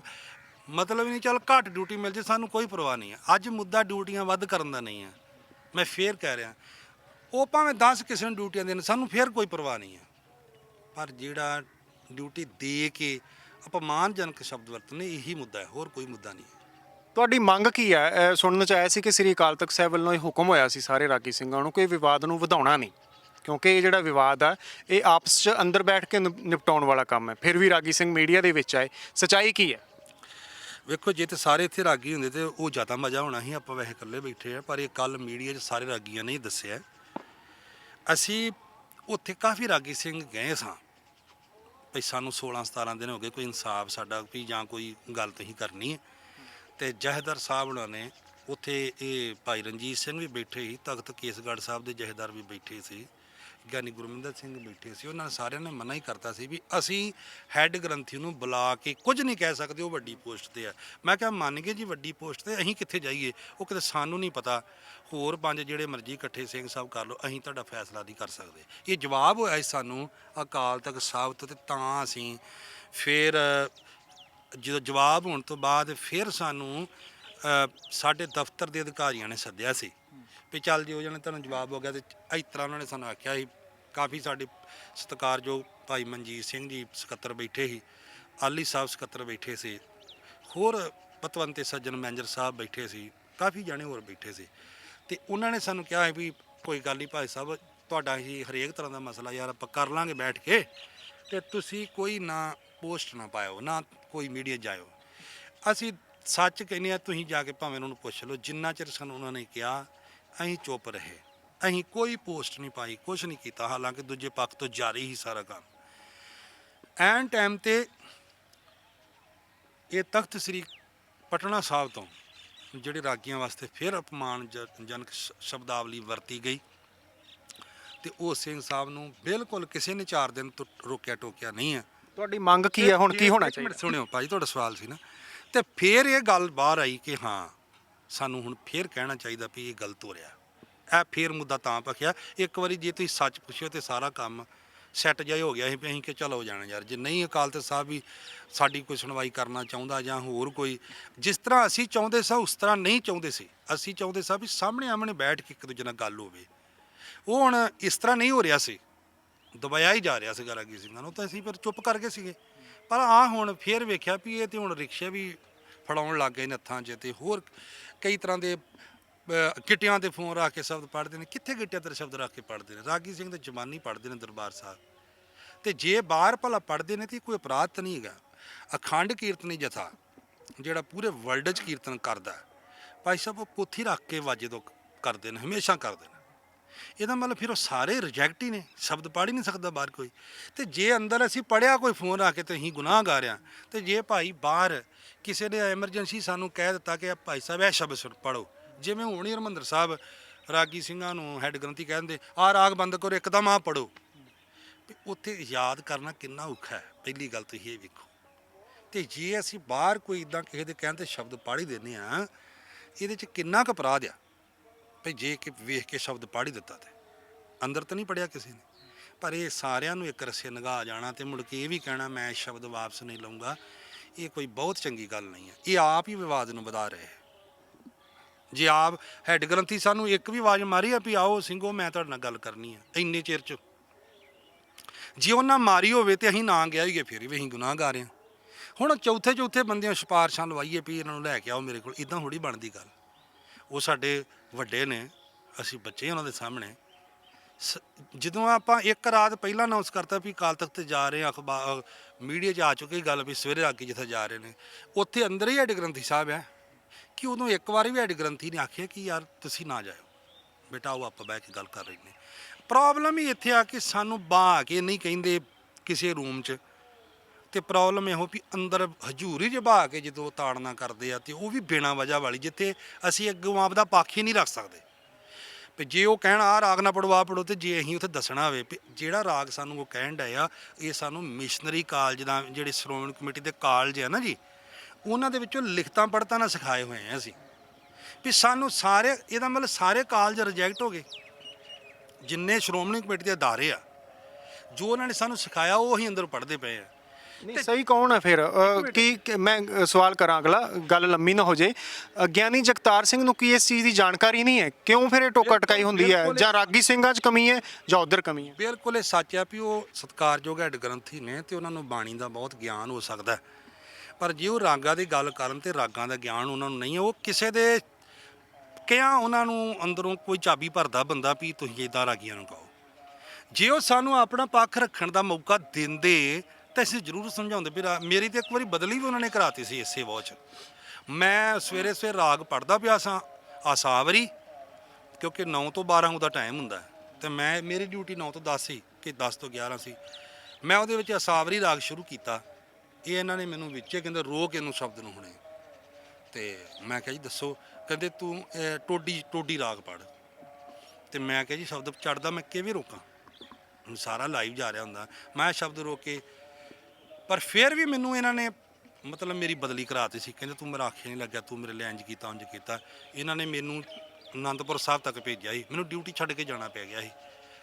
ਮਤਲਬ ਨਹੀਂ, ਚੱਲ ਘੱਟ ਡਿਊਟੀ ਮਿਲ ਜੇ, ਸਾਨੂੰ ਕੋਈ ਪਰਵਾਹ ਨਹੀਂ ਹੈ। ਅੱਜ ਮੁੱਦਾ ਡਿਊਟੀਆਂ ਵੱਧ ਕਰਨ ਦਾ ਨਹੀਂ ਹੈ। ਮੈਂ ਫੇਰ ਕਹਿ ਰਿਹਾ, ਉਹ ਭਾਵੇਂ 10 ਕਿਸੇ ਨੂੰ ਡਿਊਟੀਆਂ ਦੇਣ, ਸਾਨੂੰ ਫੇਰ ਕੋਈ ਪਰਵਾਹ ਨਹੀਂ ਹੈ। ਪਰ ਜਿਹੜਾ ਡਿਊਟੀ ਦੇ ਕੇ ਅਪਮਾਨਜਨਕ ਸ਼ਬਦ ਵਰਤਨੇ, ਇਹੀ ਮੁੱਦਾ ਹੈ, ਹੋਰ ਕੋਈ ਮੁੱਦਾ ਨਹੀਂ ਹੈ। ਤੁਹਾਡੀ ਮੰਗ ਕੀ ਹੈ? ਸੁਣਨ ਚ ਆਇਆ ਸੀ ਕਿ ਸ੍ਰੀ ਅਕਾਲ ਤਖਤ ਸਾਹਿਬ ਵੱਲੋਂ ਇਹ ਹੁਕਮ ਹੋਇਆ ਸੀ ਸਾਰੇ ਰਾਗੀ ਸਿੰਘਾਂ ਨੂੰ ਕਿ ਵਿਵਾਦ ਨੂੰ ਵਧਾਉਣਾ ਨਹੀਂ, ਕਿਉਂਕਿ ਇਹ ਜਿਹੜਾ ਵਿਵਾਦ ਆ ਇਹ ਆਪਸ 'ਚ ਅੰਦਰ ਬੈਠ ਕੇ ਨਿਪਟਾਉਣ ਵਾਲਾ ਕੰਮ ਹੈ। ਫਿਰ ਵੀ ਰਾਗੀ ਸਿੰਘ ਮੀਡੀਆ ਦੇ ਵਿੱਚ ਆਏ, ਸੱਚਾਈ ਕੀ ਹੈ? ਵੇਖੋ, ਜੇ ਤੇ ਸਾਰੇ ਇੱਥੇ ਰਾਗੀ ਹੁੰਦੇ ਤੇ ਉਹ ਜ਼ਿਆਦਾ ਮਜ਼ਾ ਹੋਣਾ ਸੀ। ਆਪਾਂ ਵੈਸੇ ਇਕੱਲੇ ਬੈਠੇ ਆ, ਪਰ ਇਹ ਕੱਲ ਮੀਡੀਆ 'ਚ ਸਾਰੇ ਰਾਗੀਆਂ ਨੇ ਹੀ ਦੱਸਿਆ। ਅਸੀਂ ਉੱਥੇ ਕਾਫੀ ਰਾਗੀ ਸਿੰਘ ਗਏ ਸਾਂ, ਭਈ ਸਾਨੂੰ 16-17 ਦਿਨ ਹੋ ਗਏ, ਕੋਈ ਇਨਸਾਫ ਸਾਡਾ ਵੀ ਜਾਂ ਕੋਈ ਗੱਲ ਤੁਸੀਂ ਕਰਨੀ ਹੈ। ਤੇ ਜਹੇਦਾਰ ਸਾਹਿਬ ਉਹਨਾਂ ਨੇ ਉੱਥੇ, ਇਹ ਭਾਈ ਰਣਜੀਤ ਸਿੰਘ ਵੀ ਬੈਠੇ ਸੀ, ਤਖਤ ਕੇਸਗੜ੍ਹ ਸਾਹਿਬ ਦੇ ਜਹੇਦਾਰ ਵੀ ਬੈਠੇ ਸੀ, ਗਿਆਨੀ ਗੁਰਮਿੰਦਰ ਸਿੰਘ ਬੈਠੇ ਸੀ। ਉਹਨਾਂ ਨੇ ਸਾਰਿਆਂ ਨੇ ਮਨਾ ਹੀ ਕਰਤਾ ਸੀ ਵੀ ਅਸੀਂ ਹੈੱਡ ਗ੍ਰੰਥੀ ਨੂੰ ਬੁਲਾ ਕੇ ਕੁਝ ਨਹੀਂ ਕਹਿ ਸਕਦੇ, ਉਹ ਵੱਡੀ ਪੋਸਟ ਤੇ ਆ। ਮੈਂ ਕਿਹਾ ਮੰਨ ਗਏ ਜੀ ਵੱਡੀ ਪੋਸਟ ਤੇ, ਅਸੀਂ ਕਿੱਥੇ ਜਾਈਏ? ਉਹ ਕਿਤੇ ਸਾਨੂੰ ਨਹੀਂ ਪਤਾ, ਹੋਰ 5 ਜਿਹੜੇ ਮਰਜ਼ੀ ਇਕੱਠੇ ਸਿੰਘ ਸਾਹਿਬ ਕਰ ਲਓ, ਅਸੀਂ ਤੁਹਾਡਾ ਫੈਸਲਾ ਨਹੀਂ ਕਰ ਸਕਦੇ। ਇਹ ਜਵਾਬ ਹੋਇਆ ਸੀ ਸਾਨੂੰ ਅਕਾਲ ਤਖਤ ਸਾਹਿਬ ਤੋਂ, ਤੇ ਤਾਂ ਅਸੀਂ ਫਿਰ ਜਦੋਂ ਜਵਾਬ ਹੋਣ ਤੋਂ ਬਾਅਦ ਫਿਰ ਸਾਨੂੰ ਸਾਡੇ ਦਫ਼ਤਰ ਦੇ ਅਧਿਕਾਰੀਆਂ ਨੇ ਸੱਦਿਆ ਸੀ ਵੀ ਚੱਲ ਜੀ ਉਹ ਜਣੇ ਤੁਹਾਨੂੰ ਜਵਾਬ ਹੋ ਗਿਆ। ਤੇ ਇਸ ਤਰ੍ਹਾਂ ਉਹਨਾਂ ਨੇ ਸਾਨੂੰ ਆਖਿਆ ਸੀ। ਕਾਫੀ ਸਾਡੇ ਸਤਿਕਾਰਯੋਗ ਭਾਈ ਮਨਜੀਤ ਸਿੰਘ ਜੀ ਸਕੱਤਰ ਬੈਠੇ ਸੀ, ਆਲੀ ਸਾਹਿਬ ਸਕੱਤਰ ਬੈਠੇ ਸੀ, ਹੋਰ ਪਤਵੰਤੇ ਸੱਜਣ ਮੈਨੇਜਰ ਸਾਹਿਬ ਬੈਠੇ ਸੀ, ਕਾਫੀ ਜਾਣੇ ਹੋਰ ਬੈਠੇ ਸੀ। ਤੇ ਉਹਨਾਂ ਨੇ ਸਾਨੂੰ ਕਿਹਾ ਹੈ ਵੀ ਕੋਈ ਗੱਲ ਨਹੀਂ ਭਾਈ ਸਾਹਿਬ, ਤੁਹਾਡਾ ਹੀ ਹਰੇਕ ਤਰ੍ਹਾਂ ਦਾ ਮਸਲਾ ਯਾਰ ਆਪਾਂ ਕਰ ਲਾਂਗੇ ਬੈਠ ਕੇ, ਤੇ ਤੁਸੀਂ ਕੋਈ ਨਾ ਪੋਸਟ ਨਾ ਪਾਇਓ, ਨਾ ਕੋਈ ਮੀਡੀਆ ਜਾਇਓ। ਅਸੀਂ ਸੱਚ ਕਹਿੰਦੇ ਆ, ਤੁਸੀਂ ਜਾ ਕੇ ਭਾਵੇਂ ਉਹਨਾਂ ਨੂੰ ਪੁੱਛ ਲਓ, ਜਿੰਨਾ ਚਿਰ ਸਾਨੂੰ ਉਹਨਾਂ ਨੇ ਕਿਹਾ ਅਸੀਂ ਚੁੱਪ ਰਹੇ, ਅਸੀਂ ਕੋਈ ਪੋਸਟ ਨਹੀਂ ਪਾਈ, ਕੁਛ ਨਹੀਂ ਕੀਤਾ। ਹਾਲਾਂਕਿ ਦੂਜੇ ਪੱਖ ਤੋਂ ਜਾਰੀ ਹੀ ਸਾਰਾ ਕੰਮ। ਐਨ ਟਾਈਮ ਤੇ ਇਹ ਤਖਤ ਸ੍ਰੀ ਪਟਨਾ ਸਾਹਿਬ ਤੋਂ ਜਿਹੜੇ ਰਾਗੀਆਂ ਵਾਸਤੇ ਫਿਰ ਅਪਮਾਨਜਨਕ ਸ਼ਬਦਾਵਲੀ ਵਰਤੀ ਗਈ, ਤੇ ਉਹ ਸਿੰਘ ਸਾਹਿਬ ਨੂੰ ਬਿਲਕੁਲ ਕਿਸੇ ਨੇ 4 ਦਿਨ ਤੋਂ ਰੋਕਿਆ ਟੋਕਿਆ ਨਹੀਂ ਹੈ। ਤੁਹਾਡੀ ਮੰਗ ਕੀ ਹੈ ਹੁਣ, ਕੀ ਹੋਣਾ ਇੱਕ ਮਿੰਟ ਚਾਹੀਦਾ? ਸੁਣਿਓ ਭਾਜੀ, ਤੁਹਾਡਾ ਸਵਾਲ ਸੀ ਨਾ। ਤੇ ਫਿਰ ਇਹ ਗੱਲ ਬਾਹਰ ਆਈ ਕਿ ਹਾਂ ਸਾਨੂੰ ਹੁਣ ਫਿਰ ਕਹਿਣਾ ਚਾਹੀਦਾ ਵੀ ਇਹ ਗਲਤ ਹੋ ਰਿਹਾ। ਇਹ ਫਿਰ ਮੁੱਦਾ ਤਾਂ ਪਖਿਆ। ਇੱਕ ਵਾਰੀ ਜੇ ਤੁਸੀਂ ਸੱਚ ਪੁੱਛਿਓ ਤੇ ਸਾਰਾ ਕੰਮ ਸੈੱਟ ਜਿਹਾ ਹੋ ਗਿਆ ਸੀ ਵੀ ਅਸੀਂ ਕਿ ਚਲੋ ਜਾਣਾ ਯਾਰ, ਜੇ ਨਹੀਂ ਅਕਾਲ ਤਖਤ ਸਾਹਿਬ ਵੀ ਸਾਡੀ ਕੋਈ ਸੁਣਵਾਈ ਕਰਨਾ ਚਾਹੁੰਦਾ ਜਾਂ ਹੋਰ ਕੋਈ ਜਿਸ ਤਰ੍ਹਾਂ ਅਸੀਂ ਚਾਹੁੰਦੇ ਸਾਂ ਉਸ ਤਰ੍ਹਾਂ ਨਹੀਂ ਚਾਹੁੰਦੇ ਸੀ। ਅਸੀਂ ਚਾਹੁੰਦੇ ਸਾਂ ਵੀ ਸਾਹਮਣੇ ਆਮਣੇ ਬੈਠ ਕੇ ਇੱਕ ਦੂਜੇ ਨਾਲ ਗੱਲ ਹੋਵੇ। ਉਹ ਹੁਣ ਇਸ ਤਰ੍ਹਾਂ ਨਹੀਂ ਹੋ ਰਿਹਾ ਸੀ, ਦਬਾਇਆ ਹੀ ਜਾ ਰਿਹਾ ਸੀਗਾ ਰਾਗੀ ਸਿੰਘਾਂ ਨੂੰ, ਤਾਂ ਅਸੀਂ ਫਿਰ ਚੁੱਪ ਕਰ ਗਏ ਸੀਗੇ। ਪਰ ਆ ਹੁਣ ਫਿਰ ਵੇਖਿਆ ਵੀ ਇਹ ਤੇ ਹੁਣ ਰਿਕਸ਼ੇ ਵੀ ਫੜਾਉਣ ਲੱਗ ਗਏ ਨੇ ਹੱਥਾਂ 'ਚ, ਤੇ ਹੋਰ ਕਈ ਤਰ੍ਹਾਂ ਦੇ ਗਿੱਟਿਆਂ ਦੇ ਫੋਨ ਰੱਖ ਕੇ ਸ਼ਬਦ ਪੜ੍ਹਦੇ ਨੇ। ਕਿੱਥੇ ਗਿੱਟਿਆਂ ਤੇ ਸ਼ਬਦ ਰੱਖ ਕੇ ਪੜ੍ਹਦੇ ਨੇ? ਰਾਗੀ ਸਿੰਘ ਦੇ ਜ਼ਬਾਨੀ ਪੜ੍ਹਦੇ ਨੇ ਦਰਬਾਰ ਸਾਹਿਬ, ਤੇ ਜੇ ਬਾਹਰ ਭਲਾ ਪੜ੍ਹਦੇ ਨੇ ਤੇ ਕੋਈ ਅਪਰਾਧ ਤਾਂ ਨਹੀਂ ਹੈਗਾ। ਅਖੰਡ ਕੀਰਤਨੀ ਜਥਾ ਜਿਹੜਾ ਪੂਰੇ ਵਰਲਡ 'ਚ ਕੀਰਤਨ ਕਰਦਾ, ਭਾਈ ਸਾਹਿਬ ਉਹ ਪੋਥੀ ਰੱਖ ਕੇ ਵਾਜੇ ਤੋਂ ਕਰਦੇ ਨੇ, ਹਮੇਸ਼ਾ ਕਰਦੇ ਨੇ। ਇਹਦਾ ਮਤਲਬ ਫਿਰ ਉਹ ਸਾਰੇ ਰਿਜੈਕਟ ਹੀ ਨੇ, ਸ਼ਬਦ ਪੜ੍ਹ ਹੀ ਨਹੀਂ ਸਕਦਾ ਬਾਹਰ ਕੋਈ। ਤੇ ਜੇ ਅੰਦਰ ਅਸੀਂ ਪੜ੍ਹਿਆ ਕੋਈ ਫੋਨ ਰੱਖ ਕੇ ਤੇ ਅਸੀਂ ਗੁਨਾਹਗਾਰ ਹਾਂ, ਤੇ ਜੇ ਭਾਈ ਬਾਹਰ ਕਿਸੇ ਨੇ ਐਮਰਜੈਂਸੀ ਸਾਨੂੰ ਕਹਿ ਦਿੱਤਾ ਕਿ ਭਾਈ ਸਾਹਿਬ ਇਹ ਸ਼ਬਦ ਪੜ੍ਹੋ, ਜਿਵੇਂ ਹੁਣ ਹੀ ਹਰਿਮੰਦਰ ਸਾਹਿਬ ਰਾਗੀ ਸਿੰਘਾਂ ਨੂੰ ਹੈੱਡ ਗ੍ਰੰਥੀ ਕਹਿ ਦਿੰਦੇ ਆਹ ਰਾਗ ਬੰਦ ਕਰੋ, ਇੱਕਦਮ ਆਹ ਪੜ੍ਹੋ, ਉੱਥੇ ਯਾਦ ਕਰਨਾ ਕਿੰਨਾ ਔਖਾ ਹੈ। ਪਹਿਲੀ ਗੱਲ ਤੁਸੀਂ ਇਹ ਵੇਖੋ। ਤੇ ਜੇ ਅਸੀਂ ਬਾਹਰ ਕੋਈ ਇੱਦਾਂ ਕਿਸੇ ਦੇ ਕਹਿਣ 'ਤੇ ਸ਼ਬਦ ਪੜ੍ਹ ਹੀ ਦਿੰਦੇ ਹਾਂ, ਇਹਦੇ 'ਚ ਕਿੰਨਾ ਕੁ ਅਪਰਾਧ ਆ ਭਈ ਜੇ ਕਿ ਵੇਖ ਕੇ ਸ਼ਬਦ ਪੜ੍ਹ ਹੀ ਦਿੱਤਾ ਤੇ ਅੰਦਰ ਤਾਂ ਨਹੀਂ ਪੜ੍ਹਿਆ ਕਿਸੇ ਨੇ। ਪਰ ਇਹ ਸਾਰਿਆਂ ਨੂੰ ਇੱਕ ਰਸੇ ਨਿਗਾਹ ਜਾਣਾ ਤੇ ਮੁੜ ਕੇ ਇਹ ਵੀ ਕਹਿਣਾ ਮੈਂ ਸ਼ਬਦ ਵਾਪਸ ਨਹੀਂ ਲਊਂਗਾ, ਇਹ ਕੋਈ ਬਹੁਤ ਚੰਗੀ ਗੱਲ ਨਹੀਂ ਹੈ। ਇਹ ਆਪ ਹੀ ਵਿਵਾਦ ਨੂੰ ਵਧਾ ਰਹੇ। ਜੇ ਆਪ ਹੈੱਡ ਗ੍ਰੰਥੀ ਸਾਨੂੰ ਇੱਕ ਵੀ ਆਵਾਜ਼ ਮਾਰੀ ਆ ਵੀ ਆਓ ਸਿੰਘੋ ਮੈਂ ਤੁਹਾਡੇ ਨਾਲ ਗੱਲ ਕਰਨੀ ਆ ਇੰਨੇ ਚਿਰ 'ਚ, ਜੇ ਉਹਨਾਂ ਮਾਰੀ ਹੋਵੇ ਤੇ ਅਸੀਂ ਨਾ ਗਿਆ ਹੋਈਏ ਫਿਰ ਵੀ ਅਸੀਂ ਗੁਨਾਹਗਾਰ ਹਾਂ। ਹੁਣ ਚੌਥੇ ਬੰਦਿਆਂ ਸਿਫਾਰਸ਼ਾਂ ਲਵਾਈਏ ਵੀ ਇਹਨਾਂ ਨੂੰ ਲੈ ਕੇ ਆਓ ਮੇਰੇ ਕੋਲ, ਇੱਦਾਂ ਥੋੜ੍ਹੀ ਬਣਦੀ ਗੱਲ। ਉਹ ਸਾਡੇ ਵੱਡੇ ਨੇ, ਅਸੀਂ ਬੱਚੇ ਉਹਨਾਂ ਦੇ ਸਾਹਮਣੇ। ਜਦੋਂ ਆਪਾਂ ਇੱਕ ਰਾਤ ਪਹਿਲਾਂ ਅਨਾਉਂਸ ਕਰਤਾ ਵੀ ਅਕਾਲ ਤਖਤ ਤੇ ਜਾ ਰਹੇ, ਅਖਬਾਰ ਮੀਡੀਆ 'ਚ ਆ ਚੁੱਕੀ ਗੱਲ ਵੀ ਸਵੇਰੇ ਰਾਗੀ ਜਿੱਥੇ ਜਾ ਰਹੇ ਨੇ, ਉੱਥੇ ਅੰਦਰ ਹੀ ਹੈੱਡ ਗ੍ਰੰਥੀ ਸਾਹਿਬ ਹੈ ਕਿ ਉਦੋਂ ਇੱਕ ਵਾਰੀ ਵੀ ਹੈੱਡ ਗ੍ਰੰਥੀ ਨੇ ਆਖਿਆ ਕਿ ਯਾਰ ਤੁਸੀਂ ਨਾ ਜਾਇਓ ਬੇਟਾ, ਆਓ ਆਪਾਂ ਬਹਿ ਕੇ ਗੱਲ ਕਰ ਰਹੇ ਨੇ। ਪ੍ਰੋਬਲਮ ਹੀ ਇੱਥੇ ਆ ਕਿ ਸਾਨੂੰ ਬਾਹ ਕੇ ਨਹੀਂ ਕਹਿੰਦੇ ਕਿਸੇ ਰੂਮ 'ਚ, ਤੇ ਪ੍ਰੋਬਲਮ ਇਹੋ ਵੀ ਅੰਦਰ ਹਜ਼ੂਰੀ 'ਚ ਬਾਹ ਕੇ ਜਦੋਂ ਤਾੜਨਾ ਕਰਦੇ ਆ ਤੇ ਉਹ ਵੀ ਬਿਨਾਂ ਵਜ੍ਹਾ ਵਾਲੀ, ਜਿੱਥੇ ਅਸੀਂ ਅੱਗੋਂ ਆਪ ਦਾ ਪੱਖ ਹੀ ਨਹੀਂ ਰੱਖ ਸਕਦੇ। ਵੀ ਜੇ ਉਹ ਕਹਿਣ ਆਹ ਰਾਗ ਨਾ ਪੜੋ ਆਹ ਪੜੋ, ਤੇ ਜੇ ਅਸੀਂ ਉੱਥੇ ਦੱਸਣਾ ਹੋਵੇ ਵੀ ਜਿਹੜਾ ਰਾਗ ਸਾਨੂੰ ਉਹ ਕਹਿਣ ਡਿਆ ਇਹ ਸਾਨੂੰ ਮਿਸ਼ਨਰੀ ਕਾਲਜ ਦਾ ਜਿਹੜੇ ਸ਼੍ਰੋਮਣੀ ਕਮੇਟੀ ਦੇ ਕਾਲਜ ਆ ਨਾ ਜੀ, ਉਹਨਾਂ ਦੇ ਵਿੱਚੋਂ ਲਿਖਤਾਂ ਪੜ੍ਹਤਾਂ ਨਾਲ ਸਿਖਾਏ ਹੋਏ ਆ ਅਸੀਂ, ਵੀ ਸਾਨੂੰ ਸਾਰੇ ਇਹਦਾ ਮਤਲਬ ਸਾਰੇ ਕਾਲਜ ਰਿਜੈਕਟ ਹੋ ਗਏ। ਜਿੰਨੇ ਸ਼੍ਰੋਮਣੀ ਕਮੇਟੀ ਦੇ ਅਦਾਰੇ ਆ ਜੋ ਉਹਨਾਂ ਨੇ ਸਾਨੂੰ ਸਿਖਾਇਆ ਉਹ ਅਸੀਂ ਅੰਦਰ ਪੜ੍ਹਦੇ ਪਏ ਆ। ਨਹੀਂ ਸਹੀ ਕੌਣ ਹੈ ਫਿਰ? ਕੀ ਮੈਂ ਸਵਾਲ ਕਰਾਂ ਅਗਲਾ, ਗੱਲ ਲੰਮੀ ਨਾ ਹੋ ਜੇ। ਗਿਆਨੀ ਜਗਤਾਰ ਸਿੰਘ ਨੂੰ ਕੀ ਇਸ ਚੀਜ਼ ਦੀ ਜਾਣਕਾਰੀ ਨਹੀਂ ਹੈ? ਕਿਉਂ ਫਿਰ ਇਹ ਟੋਕਾ ਟਕਾਈ ਹੁੰਦੀ ਹੈ? ਜਾਂ ਰਾਗੀ ਸਿੰਘਾਂ 'ਚ ਕਮੀ ਹੈ ਜਾਂ ਉਧਰ ਕਮੀ ਹੈ? ਬਿਲਕੁਲ ਇਹ ਸੱਚ ਆ ਵੀ ਉਹ ਸਤਿਕਾਰਯੋਗ ਹੈੱਡ ਗ੍ਰੰਥੀ ਨੇ ਤੇ ਉਹਨਾਂ ਨੂੰ ਬਾਣੀ ਦਾ ਬਹੁਤ ਗਿਆਨ ਹੋ ਸਕਦਾ, ਪਰ ਜੇ ਉਹ ਰਾਗਾਂ ਦੀ ਗੱਲ ਕਰਨ ਤੇ ਰਾਗਾਂ ਦਾ ਗਿਆਨ ਉਹਨਾਂ ਨੂੰ ਨਹੀਂ ਹੈ। ਉਹ ਕਿਸੇ ਦੇ ਕਿਹਾ ਉਹਨਾਂ ਨੂੰ ਅੰਦਰੋਂ ਕੋਈ ਚਾਬੀ ਭਰਦਾ ਬੰਦਾ ਵੀ ਤੁਸੀਂ ਇੱਦਾਂ ਰਾਗੀਆਂ ਨੂੰ ਕਹੋ। ਜੇ ਉਹ ਸਾਨੂੰ ਆਪਣਾ ਪੱਖ ਰੱਖਣ ਦਾ ਮੌਕਾ ਦਿੰਦੇ ਤਾਂ ਅਸੀਂ ਜ਼ਰੂਰ ਸਮਝਾਉਂਦੇ ਵੀ ਮੇਰੀ ਤਾਂ ਇੱਕ ਵਾਰੀ ਬਦਲੀ ਵੀ ਉਹਨਾਂ ਨੇ ਕਰਾਤੀ ਸੀ ਇਸੇ ਵਾਚ। ਮੈਂ ਸਵੇਰੇ ਰਾਗ ਪੜ੍ਹਦਾ ਪਿਆ ਸਾਂ ਆਸਾਵਰੀ, ਕਿਉਂਕਿ 9 ਤੋਂ 12 ਉਹਦਾ ਟਾਈਮ ਹੁੰਦਾ, ਅਤੇ ਮੇਰੀ ਡਿਊਟੀ 9 ਤੋਂ 10 ਸੀ ਕਿ 10 ਤੋਂ 11 ਸੀ। ਮੈਂ ਉਹਦੇ ਵਿੱਚ ਆਸਾਵਰੀ ਰਾਗ ਸ਼ੁਰੂ ਕੀਤਾ। ਇਹ ਇਹਨਾਂ ਨੇ ਮੈਨੂੰ ਵਿੱਚੇ ਕਹਿੰਦੇ ਰੋਕ ਇਹਨੂੰ ਸ਼ਬਦ ਨੂੰ ਹੁਣੇ, ਅਤੇ ਮੈਂ ਕਿਹਾ ਜੀ ਦੱਸੋ। ਕਹਿੰਦੇ ਤੂੰ ਟੋਡੀ ਰਾਗ ਪੜ੍ਹ, ਅਤੇ ਮੈਂ ਕਿਹਾ ਜੀ ਸ਼ਬਦ ਚੜ੍ਹਦਾ ਮੈਂ ਕਿਵੇਂ ਰੋਕਾਂ, ਹੁਣ ਸਾਰਾ ਲਾਈਵ ਜਾ ਰਿਹਾ ਹੁੰਦਾ। ਮੈਂ ਸ਼ਬਦ ਰੋਕੇ, ਪਰ ਫਿਰ ਵੀ ਮੈਨੂੰ ਇਹਨਾਂ ਨੇ ਮਤਲਬ ਮੇਰੀ ਬਦਲੀ ਕਰਾਤੀ ਸੀ। ਕਹਿੰਦੇ ਤੂੰ ਮੇਰਾ ਆਖੇ ਨਹੀਂ ਲੱਗਿਆ, ਤੂੰ ਮੇਰੇ ਲਈ ਇੰਝ ਕੀਤਾ ਉਂਝ ਕੀਤਾ। ਇਹਨਾਂ ਨੇ ਮੈਨੂੰ ਅਨੰਦਪੁਰ ਸਾਹਿਬ ਤੱਕ ਭੇਜਿਆ ਸੀ, ਮੈਨੂੰ ਡਿਊਟੀ ਛੱਡ ਕੇ ਜਾਣਾ ਪੈ ਗਿਆ ਸੀ।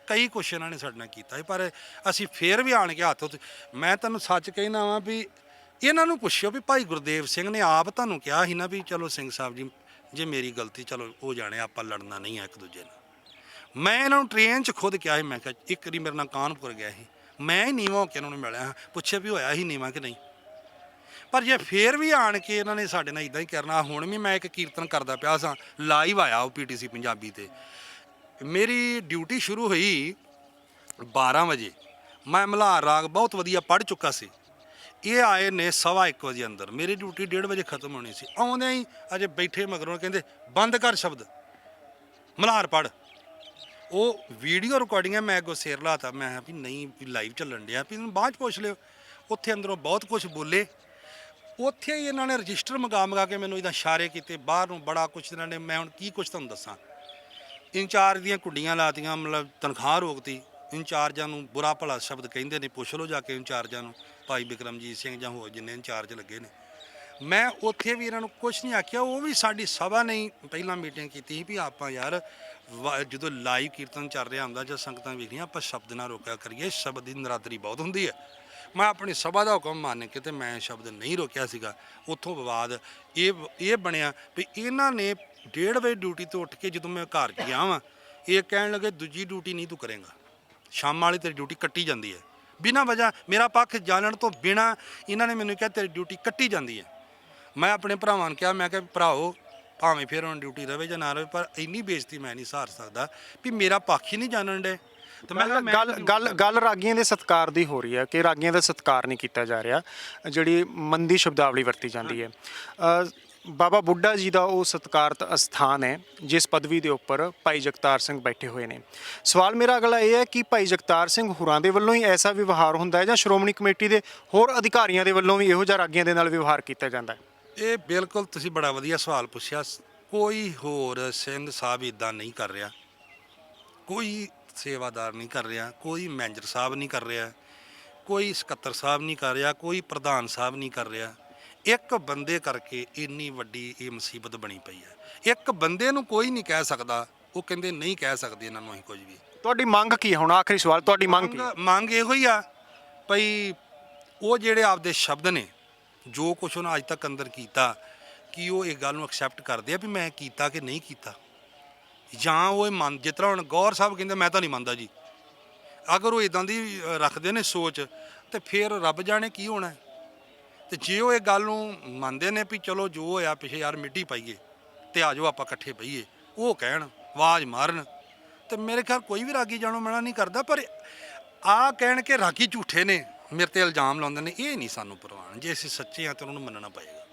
ਕਈ ਕੁਛ ਇਹਨਾਂ ਨੇ ਸਾਡੇ ਨਾਲ ਕੀਤਾ ਸੀ, ਪਰ ਅਸੀਂ ਫਿਰ ਵੀ ਆਣ ਕੇ ਹੱਥ ਉੱਤੇ। ਮੈਂ ਤੁਹਾਨੂੰ ਸੱਚ ਕਹਿਣਾ ਵਾਂ ਵੀ ਇਹਨਾਂ ਨੂੰ ਪੁੱਛਿਓ ਵੀ ਭਾਈ ਗੁਰਦੇਵ ਸਿੰਘ ਨੇ ਆਪ ਤੁਹਾਨੂੰ ਕਿਹਾ ਸੀ ਨਾ ਵੀ ਚਲੋ ਸਿੰਘ ਸਾਹਿਬ ਜੀ ਜੇ ਮੇਰੀ ਗਲਤੀ ਚਲੋ ਉਹ ਜਾਣੇ, ਆਪਾਂ ਲੜਨਾ ਨਹੀਂ ਆ ਇੱਕ ਦੂਜੇ ਨਾਲ। ਮੈਂ ਇਹਨਾਂ ਨੂੰ ਟ੍ਰੇਨ 'ਚ ਖੁਦ ਕਿਹਾ ਸੀ, ਮੈਂ ਕਿਹਾ ਇੱਕ ਵਾਰੀ ਮੇਰੇ ਨਾਲ ਕਾਨਪੁਰ ਗਿਆ ਸੀ, ਮੈਂ ਹੀ ਨੀਵਾਂ ਹੋ ਕੇ ਇਹਨਾਂ ਨੂੰ ਮਿਲਿਆ, ਪੁੱਛਿਆ ਵੀ ਹੋਇਆ ਸੀ ਨੀਵਾਂ ਕਿ ਨਹੀਂ। ਪਰ ਜੇ ਫੇਰ ਵੀ ਆਣ ਕੇ ਇਹਨਾਂ ਨੇ ਸਾਡੇ ਨਾਲ ਇਦਾਂ ਹੀ ਕਰਨਾ। ਹੁਣ ਵੀ ਮੈਂ ਇੱਕ ਕੀਰਤਨ ਕਰਦਾ ਪਿਆ ਸਾਂ, ਲਾਈਵ ਆਇਆ ਉਹ PTC ਪੰਜਾਬੀ ਤੇ। ਮੇਰੀ ਡਿਊਟੀ ਸ਼ੁਰੂ ਹੋਈ 12 ਵਜੇ, ਮੈਂ ਮਲ੍ਹਾਰ ਰਾਗ ਬਹੁਤ ਵਧੀਆ ਪੜ੍ਹ ਚੁੱਕਾ ਸੀ। ਇਹ ਆਏ ਨੇ 1:15 ਵਜੇ ਅੰਦਰ, ਮੇਰੀ ਡਿਊਟੀ 1:30 ਵਜੇ ਖਤਮ ਹੋਣੀ ਸੀ। ਆਉਂਦਿਆਂ ਹੀ ਅਜੇ ਬੈਠੇ ਮਗਰੋਂ ਕਹਿੰਦੇ ਬੰਦ ਕਰ ਸ਼ਬਦ, ਮਲ੍ਹਾਰ ਪੜ੍ਹ। ਉਹ ਵੀਡੀਓ ਰਿਕਾਰਡਿੰਗ ਮੈਂ ਅੱਗੋਂ ਸਿਰ ਲਾਤਾ, ਮੈਂ ਕਿਹਾ ਵੀ ਨਹੀਂ ਵੀ ਲਾਈਵ ਚੱਲਣ ਡਿਆ, ਵੀ ਇਹਨੂੰ ਬਾਅਦ 'ਚ ਪੁੱਛ ਲਿਓ। ਉੱਥੇ ਅੰਦਰੋਂ ਬਹੁਤ ਕੁਝ ਬੋਲੇ। ਉੱਥੇ ਹੀ ਇਹਨਾਂ ਨੇ ਰਜਿਸਟਰ ਮੰਗਾ ਕੇ ਮੈਨੂੰ ਇਹਦਾ ਇਸ਼ਾਰੇ ਕੀਤੇ ਬਾਹਰ ਨੂੰ, ਬੜਾ ਕੁਝ ਇਹਨਾਂ ਨੇ। ਮੈਂ ਹੁਣ ਕੀ ਕੁਝ ਤੁਹਾਨੂੰ ਦੱਸਾਂ। ਇੰਚਾਰਜ ਦੀਆਂ ਕੁੰਡੀਆਂ ਲਾਤੀਆਂ, ਮਤਲਬ ਤਨਖਾਹ ਰੋਕਤੀ। ਇੰਚਾਰਜਾਂ ਨੂੰ ਬੁਰਾ ਭਲਾ ਸ਼ਬਦ ਕਹਿੰਦੇ ਨੇ, ਪੁੱਛ ਲਓ ਜਾ ਕੇ ਇੰਚਾਰਜਾਂ ਨੂੰ, ਭਾਈ ਬਿਕਰਮਜੀਤ ਸਿੰਘ ਜਾਂ ਹੋਰ ਜਿੰਨੇ ਇੰਚਾਰਜ ਲੱਗੇ ਨੇ। ਮੈਂ ਉੱਥੇ ਵੀ ਇਹਨਾਂ ਨੂੰ ਕੁਝ ਨਹੀਂ ਆਖਿਆ। ਉਹ ਵੀ ਸਾਡੀ ਸਭਾ ਨੇ ਪਹਿਲਾਂ ਮੀਟਿੰਗ ਕੀਤੀ ਸੀ ਵੀ ਆਪਾਂ ਯਾਰ ਜਦੋਂ ਲਾਈਵ ਕੀਰਤਨ ਚੱਲ ਰਿਹਾ ਹੁੰਦਾ ਜਾਂ ਸੰਗਤਾਂ ਵੇਖਦੀਆਂ, ਆਪਾਂ ਸ਼ਬਦ ਨਾ ਰੋਕਿਆ ਕਰੀਏ, ਸ਼ਬਦ ਦੀ ਨਰਾਦਰੀ ਬਹੁਤ ਹੁੰਦੀ ਹੈ। ਮੈਂ ਆਪਣੀ ਸਭਾ ਦਾ ਹੁਕਮ ਮੰਨ ਕੇ ਤੇ ਮੈਂ ਸ਼ਬਦ ਨਹੀਂ ਰੋਕਿਆ ਸੀਗਾ। ਉੱਥੋਂ ਵਿਵਾਦ ਇਹ ਬਣਿਆ ਵੀ ਇਹਨਾਂ ਨੇ 1:30 ਵਜੇ ਡਿਊਟੀ ਤੋਂ ਉੱਠ ਕੇ ਜਦੋਂ ਮੈਂ ਘਰ ਗਿਆ ਵਾਂ, ਇਹ ਕਹਿਣ ਲੱਗੇ ਦੂਜੀ ਡਿਊਟੀ ਨਹੀਂ ਤੂੰ ਕਰੇਂਗਾ, ਸ਼ਾਮ ਵਾਲੀ ਤੇਰੀ ਡਿਊਟੀ ਕੱਟੀ ਜਾਂਦੀ ਹੈ। ਬਿਨਾਂ ਵਜ੍ਹਾ ਮੇਰਾ ਪੱਖ ਜਾਣਨ ਤੋਂ ਬਿਨਾਂ ਇਹਨਾਂ ਨੇ ਮੈਨੂੰ ਕਿਹਾ ਤੇਰੀ ਡਿਊਟੀ ਕੱਟੀ ਜਾਂਦੀ ਹੈ। ਮੈਂ ਆਪਣੇ ਭਰਾਵਾਂ ਨੂੰ ਕਿਹਾ, ਮੈਂ ਕਿਹਾ ਭਰਾਓ ਭਾਵੇਂ ਫਿਰ ਹੁਣ ਡਿਊਟੀ ਰਵੇ ਜਾਂ ਨਾ ਰਵੇ, ਪਰ ਇੰਨੀ ਬੇਇੱਜ਼ਤੀ ਮੈਂ ਨਹੀਂ ਸਹਾਰ ਸਕਦਾ ਵੀ ਮੇਰਾ ਪੱਖ ਹੀ ਨਹੀਂ ਜਾਣਨ ਡੇ। ਤੇ ਮੈਂ ਗੱਲ ਰਾਗੀਆਂ ਦੇ ਸਤਿਕਾਰ ਦੀ ਹੋ ਰਹੀ ਹੈ ਕਿ ਰਾਗੀਆਂ ਦਾ ਸਤਿਕਾਰ ਨਹੀਂ ਕੀਤਾ ਜਾ ਰਿਹਾ, ਜਿਹੜੀ ਮੰਦੀ ਸ਼ਬਦਾਵਲੀ ਵਰਤੀ ਜਾਂਦੀ ਹੈ। ਬਾਬਾ ਬੁੱਢਾ ਜੀ ਦਾ ਉਹ ਸਤਿਕਾਰਤ ਅਸਥਾਨ ਹੈ ਜਿਸ ਪਦਵੀ ਦੇ ਉੱਪਰ ਭਾਈ ਜਗਤਾਰ ਸਿੰਘ ਬੈਠੇ ਹੋਏ ਨੇ। ਸਵਾਲ ਮੇਰਾ ਅਗਲਾ ਇਹ ਹੈ ਕਿ ਭਾਈ ਜਗਤਾਰ ਸਿੰਘ ਹੋਰਾਂ ਦੇ ਵੱਲੋਂ ਹੀ ਐਸਾ ਵਿਵਹਾਰ ਹੁੰਦਾ ਹੈ ਜਾਂ ਸ਼੍ਰੋਮਣੀ ਕਮੇਟੀ ਦੇ ਹੋਰ ਅਧਿਕਾਰੀਆਂ ਦੇ ਵੱਲੋਂ ਵੀ ਇਹੋ ਜਿਹਾ ਰਾਗੀਆਂ ਦੇ ਨਾਲ ਵਿਵਹਾਰ ਕੀਤਾ ਜਾਂਦਾ ਹੈ? ਇਹ ਬਿਲਕੁਲ ਤੁਸੀਂ ਬੜਾ ਵਧੀਆ ਸਵਾਲ ਪੁੱਛਿਆ। ਕੋਈ ਹੋਰ ਸਿੰਘ ਸਾਹਿਬ ਇੱਦਾਂ ਨਹੀਂ ਕਰ ਰਿਹਾ, ਕੋਈ ਸੇਵਾਦਾਰ ਨਹੀਂ ਕਰ ਰਿਹਾ, ਕੋਈ ਮੈਨੇਜਰ ਸਾਹਿਬ ਨਹੀਂ ਕਰ ਰਿਹਾ, ਕੋਈ ਸਕੱਤਰ ਸਾਹਿਬ ਨਹੀਂ ਕਰ ਰਿਹਾ, ਕੋਈ ਪ੍ਰਧਾਨ ਸਾਹਿਬ ਨਹੀਂ ਕਰ ਰਿਹਾ। ਇੱਕ ਬੰਦੇ ਕਰਕੇ ਇੰਨੀ ਵੱਡੀ ਇਹ ਮੁਸੀਬਤ ਬਣੀ ਪਈ ਹੈ। ਇੱਕ ਬੰਦੇ ਨੂੰ ਕੋਈ ਨਹੀਂ ਕਹਿ ਸਕਦਾ, ਉਹ ਕਹਿੰਦੇ ਨਹੀਂ ਕਹਿ ਸਕਦੇ ਇਹਨਾਂ ਨੂੰ ਅਸੀਂ ਕੁਝ ਵੀ। ਤੁਹਾਡੀ ਮੰਗ ਕੀ ਹੈ? ਹੁਣ ਆਖਰੀ ਸਵਾਲ, ਤੁਹਾਡੀ ਮੰਗ ਕੀ? ਮੰਗ ਇਹੋ ਹੀ ਆ ਭਈ ਉਹ ਜਿਹੜੇ ਆਪਦੇ ਸ਼ਬਦ ਨੇ, ਜੋ ਕੁਛ ਉਹਨਾਂ ਅੱਜ ਤੱਕ ਅੰਦਰ ਕੀਤਾ, ਕਿ ਉਹ ਇਹ ਗੱਲ ਨੂੰ ਐਕਸੈਪਟ ਕਰਦੇ ਆ ਵੀ ਮੈਂ ਕੀਤਾ ਕਿ ਨਹੀਂ ਕੀਤਾ, ਜਾਂ ਉਹ ਮੰਨ। ਜਿਸ ਤਰ੍ਹਾਂ ਹੁਣ ਗੌਰ ਸਾਹਿਬ ਕਹਿੰਦੇ ਮੈਂ ਤਾਂ ਨਹੀਂ ਮੰਨਦਾ ਜੀ, ਅਗਰ ਉਹ ਇਦਾਂ ਦੀ ਰੱਖਦੇ ਨੇ ਸੋਚ ਤੇ ਫਿਰ ਰੱਬ ਜਾਣੇ ਕੀ ਹੋਣਾ। ਤੇ ਜੇ ਉਹ ਇਹ ਗੱਲ ਨੂੰ ਮੰਨਦੇ ਨੇ ਵੀ ਚਲੋ ਜੋ ਹੋਇਆ ਪਿਛੇ ਯਾਰ ਮਿੱਟੀ ਪਾਈਏ ਤੇ ਆ ਜਾਓ ਆਪਾਂ ਇਕੱਠੇ ਬਈਏ, ਉਹ ਕਹਿਣ ਆਵਾਜ਼ ਮਾਰਨ, ਤੇ ਮੇਰੇ ਖਿਆਲ ਕੋਈ ਵੀ ਰਾਗੀ ਜਾਣੋ ਮਨਾ ਨਹੀਂ ਕਰਦਾ। ਪਰ ਆ ਕਹਿਣ ਕਿ ਰਾਗੀ ਝੂਠੇ ਨੇ, ਮੇਰੇ ਤੇ ਇਲਜ਼ਾਮ ਲਾਉਂਦੇ ਨੇ, ਇਹ ਨਹੀਂ ਸਾਨੂੰ ਪ੍ਰਵਾਨ। ਜੇ ਅਸੀਂ ਸੱਚੇ ਹਾਂ ਤਾਂ ਉਹਨਾਂ ਨੂੰ ਮੰਨਣਾ ਪਏਗਾ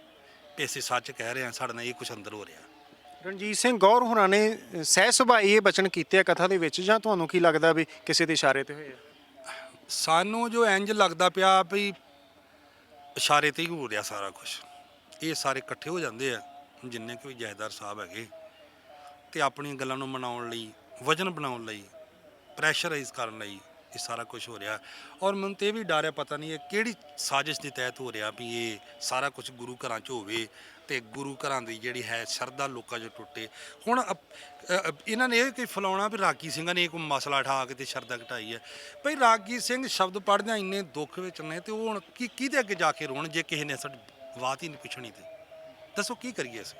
ਵੀ ਅਸੀਂ ਸੱਚ ਕਹਿ ਰਹੇ ਹਾਂ, ਸਾਡੇ ਨਾਲ ਇਹ ਕੁਛ ਅੰਦਰ ਹੋ ਰਿਹਾ। ਰਣਜੀਤ ਸਿੰਘ ਗੌਰ ਹੋਰਾਂ ਨੇ ਸਹਿ ਸੁਭਾਈ ਇਹ ਬਚਨ ਕੀਤੇ ਆ ਕਥਾ ਦੇ ਵਿੱਚ, ਜਾਂ ਤੁਹਾਨੂੰ ਕੀ ਲੱਗਦਾ ਵੀ ਕਿਸੇ ਦੇ ਇਸ਼ਾਰੇ ਤੇ ਹੋਏ ਆ? ਸਾਨੂੰ ਜੋ ਇੰਜ ਲੱਗਦਾ ਪਿਆ ਵੀ ਇਸ਼ਾਰੇ ਤੇ ਹੀ ਹੋ ਰਿਹਾ ਸਾਰਾ ਕੁਝ। ਇਹ ਸਾਰੇ ਇਕੱਠੇ ਹੋ ਜਾਂਦੇ ਆ ਜਿੰਨੇ ਕੋਈ ਜਥੇਦਾਰ ਸਾਹਿਬ ਹੈਗੇ, ਤੇ ਆਪਣੀਆਂ ਗੱਲਾਂ ਨੂੰ ਮਨਾਉਣ ਲਈ, ਵਜਨ ਬਣਾਉਣ ਲਈ, ਪ੍ਰੈਸ਼ਰਾਈਜ਼ ਕਰਨ ਲਈ ਇਹ ਸਾਰਾ ਕੁਝ ਹੋ ਰਿਹਾ। ਔਰ ਮੈਨੂੰ ਤੇ ਇਹ ਵੀ ਡਰ ਹੈ, ਪਤਾ ਨਹੀਂ ਇਹ ਕਿਹੜੀ ਸਾਜ਼ਿਸ਼ ਦੇ ਤਹਿਤ ਹੋ ਰਿਹਾ ਵੀ ਇਹ ਸਾਰਾ ਕੁਝ ਗੁਰੂ ਘਰਾਂ 'ਚ ਹੋਵੇ ਤੇ ਗੁਰੂ ਘਰਾਂ ਦੀ ਜਿਹੜੀ ਹੈ ਸ਼ਰਧਾ ਲੋਕਾਂ 'ਚ ਟੁੱਟੇ। ਹੁਣ ਇਹਨਾਂ ਨੇ ਇਹ ਕਿ ਫਲਾਉਣਾ ਵੀ ਰਾਗੀ ਸਿੰਘਾਂ ਨੇ ਕੋਈ ਮਸਲਾ ਉਠਾ ਕੇ ਤੇ ਸ਼ਰਧਾ ਘਟਾਈ ਹੈ। ਭਈ ਰਾਗੀ ਸਿੰਘ ਸ਼ਬਦ ਪੜ੍ਹਦਿਆਂ ਇੰਨੇ ਦੁੱਖ ਵਿੱਚ ਨੇ, ਤੇ ਉਹ ਹੁਣ ਕਿਹਦੇ ਅੱਗੇ ਜਾ ਕੇ ਰੋਣ ਜੇ ਕਿਸੇ ਨੇ ਸਾਡੀ ਬਾਤ ਹੀ ਨਹੀਂ ਪੁੱਛਣੀ। ਤੇ ਦੱਸੋ ਕੀ ਕਰੀਏ ਅਸੀਂ?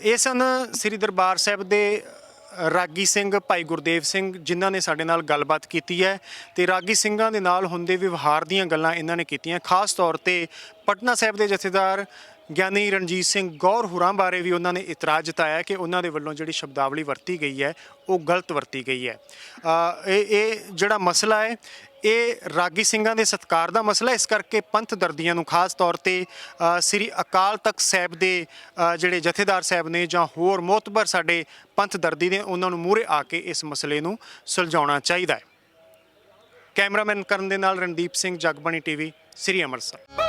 ਇਹ ਸਨ ਸ੍ਰੀ ਦਰਬਾਰ ਸਾਹਿਬ ਦੇ ਰਾਗੀ ਸਿੰਘ ਭਾਈ ਗੁਰਦੇਵ ਸਿੰਘ, ਜਿਨ੍ਹਾਂ ਨੇ ਸਾਡੇ ਨਾਲ ਗੱਲਬਾਤ ਕੀਤੀ ਹੈ ਤੇ ਰਾਗੀ ਸਿੰਘਾਂ ਦੇ ਨਾਲ ਹੁੰਦੇ ਵਿਵਹਾਰ ਦੀਆਂ ਗੱਲਾਂ ਇਹਨਾਂ ਨੇ ਕੀਤੀਆਂ। ਖਾਸ ਤੌਰ ਤੇ ਪਟਨਾ ਸਾਹਿਬ ਦੇ ਜਥੇਦਾਰ ਗਿਆਨੀ ਰਣਜੀਤ ਸਿੰਘ ਗੌਰ ਹੋਰਾਂ ਬਾਰੇ ਵੀ ਉਹਨਾਂ ਨੇ ਇਤਰਾਜ਼ ਜਤਾਇਆ ਕਿ ਉਹਨਾਂ ਦੇ ਵੱਲੋਂ ਜਿਹੜੀ ਸ਼ਬਦਾਵਲੀ ਵਰਤੀ ਗਈ ਹੈ ਉਹ ਗਲਤ ਵਰਤੀ ਗਈ ਹੈ। ਇਹ ਜਿਹੜਾ ਮਸਲਾ ਹੈ ਇਹ ਰਾਗੀ ਸਿੰਘਾਂ ਦੇ ਸਤਿਕਾਰ ਦਾ ਮਸਲਾ, ਇਸ ਕਰਕੇ ਪੰਥ ਦਰਦੀਆਂ ਨੂੰ ਖਾਸ ਤੌਰ ਤੇ ਸ੍ਰੀ ਅਕਾਲ ਤਖਤ ਸਾਹਿਬ ਦੇ ਜਿਹੜੇ ਜਥੇਦਾਰ ਸਾਹਿਬ ਨੇ ਜਾਂ ਹੋਰ ਮੋਤਬਰ ਸਾਡੇ ਪੰਥ ਦਰਦੀ ਨੇ, ਉਹਨਾਂ ਨੂੰ ਮੂਹਰੇ ਆ ਕੇ ਇਸ ਮਸਲੇ ਨੂੰ ਸੁਲਝਾਉਣਾ ਚਾਹੀਦਾ ਹੈ। ਕੈਮਰਾਮੈਨ ਕਰਨ ਦੇ ਨਾਲ ਰਣਦੀਪ ਸਿੰਘ, ਜਗਬਾਣੀ TV, ਸ੍ਰੀ ਅੰਮ੍ਰਿਤਸਰ।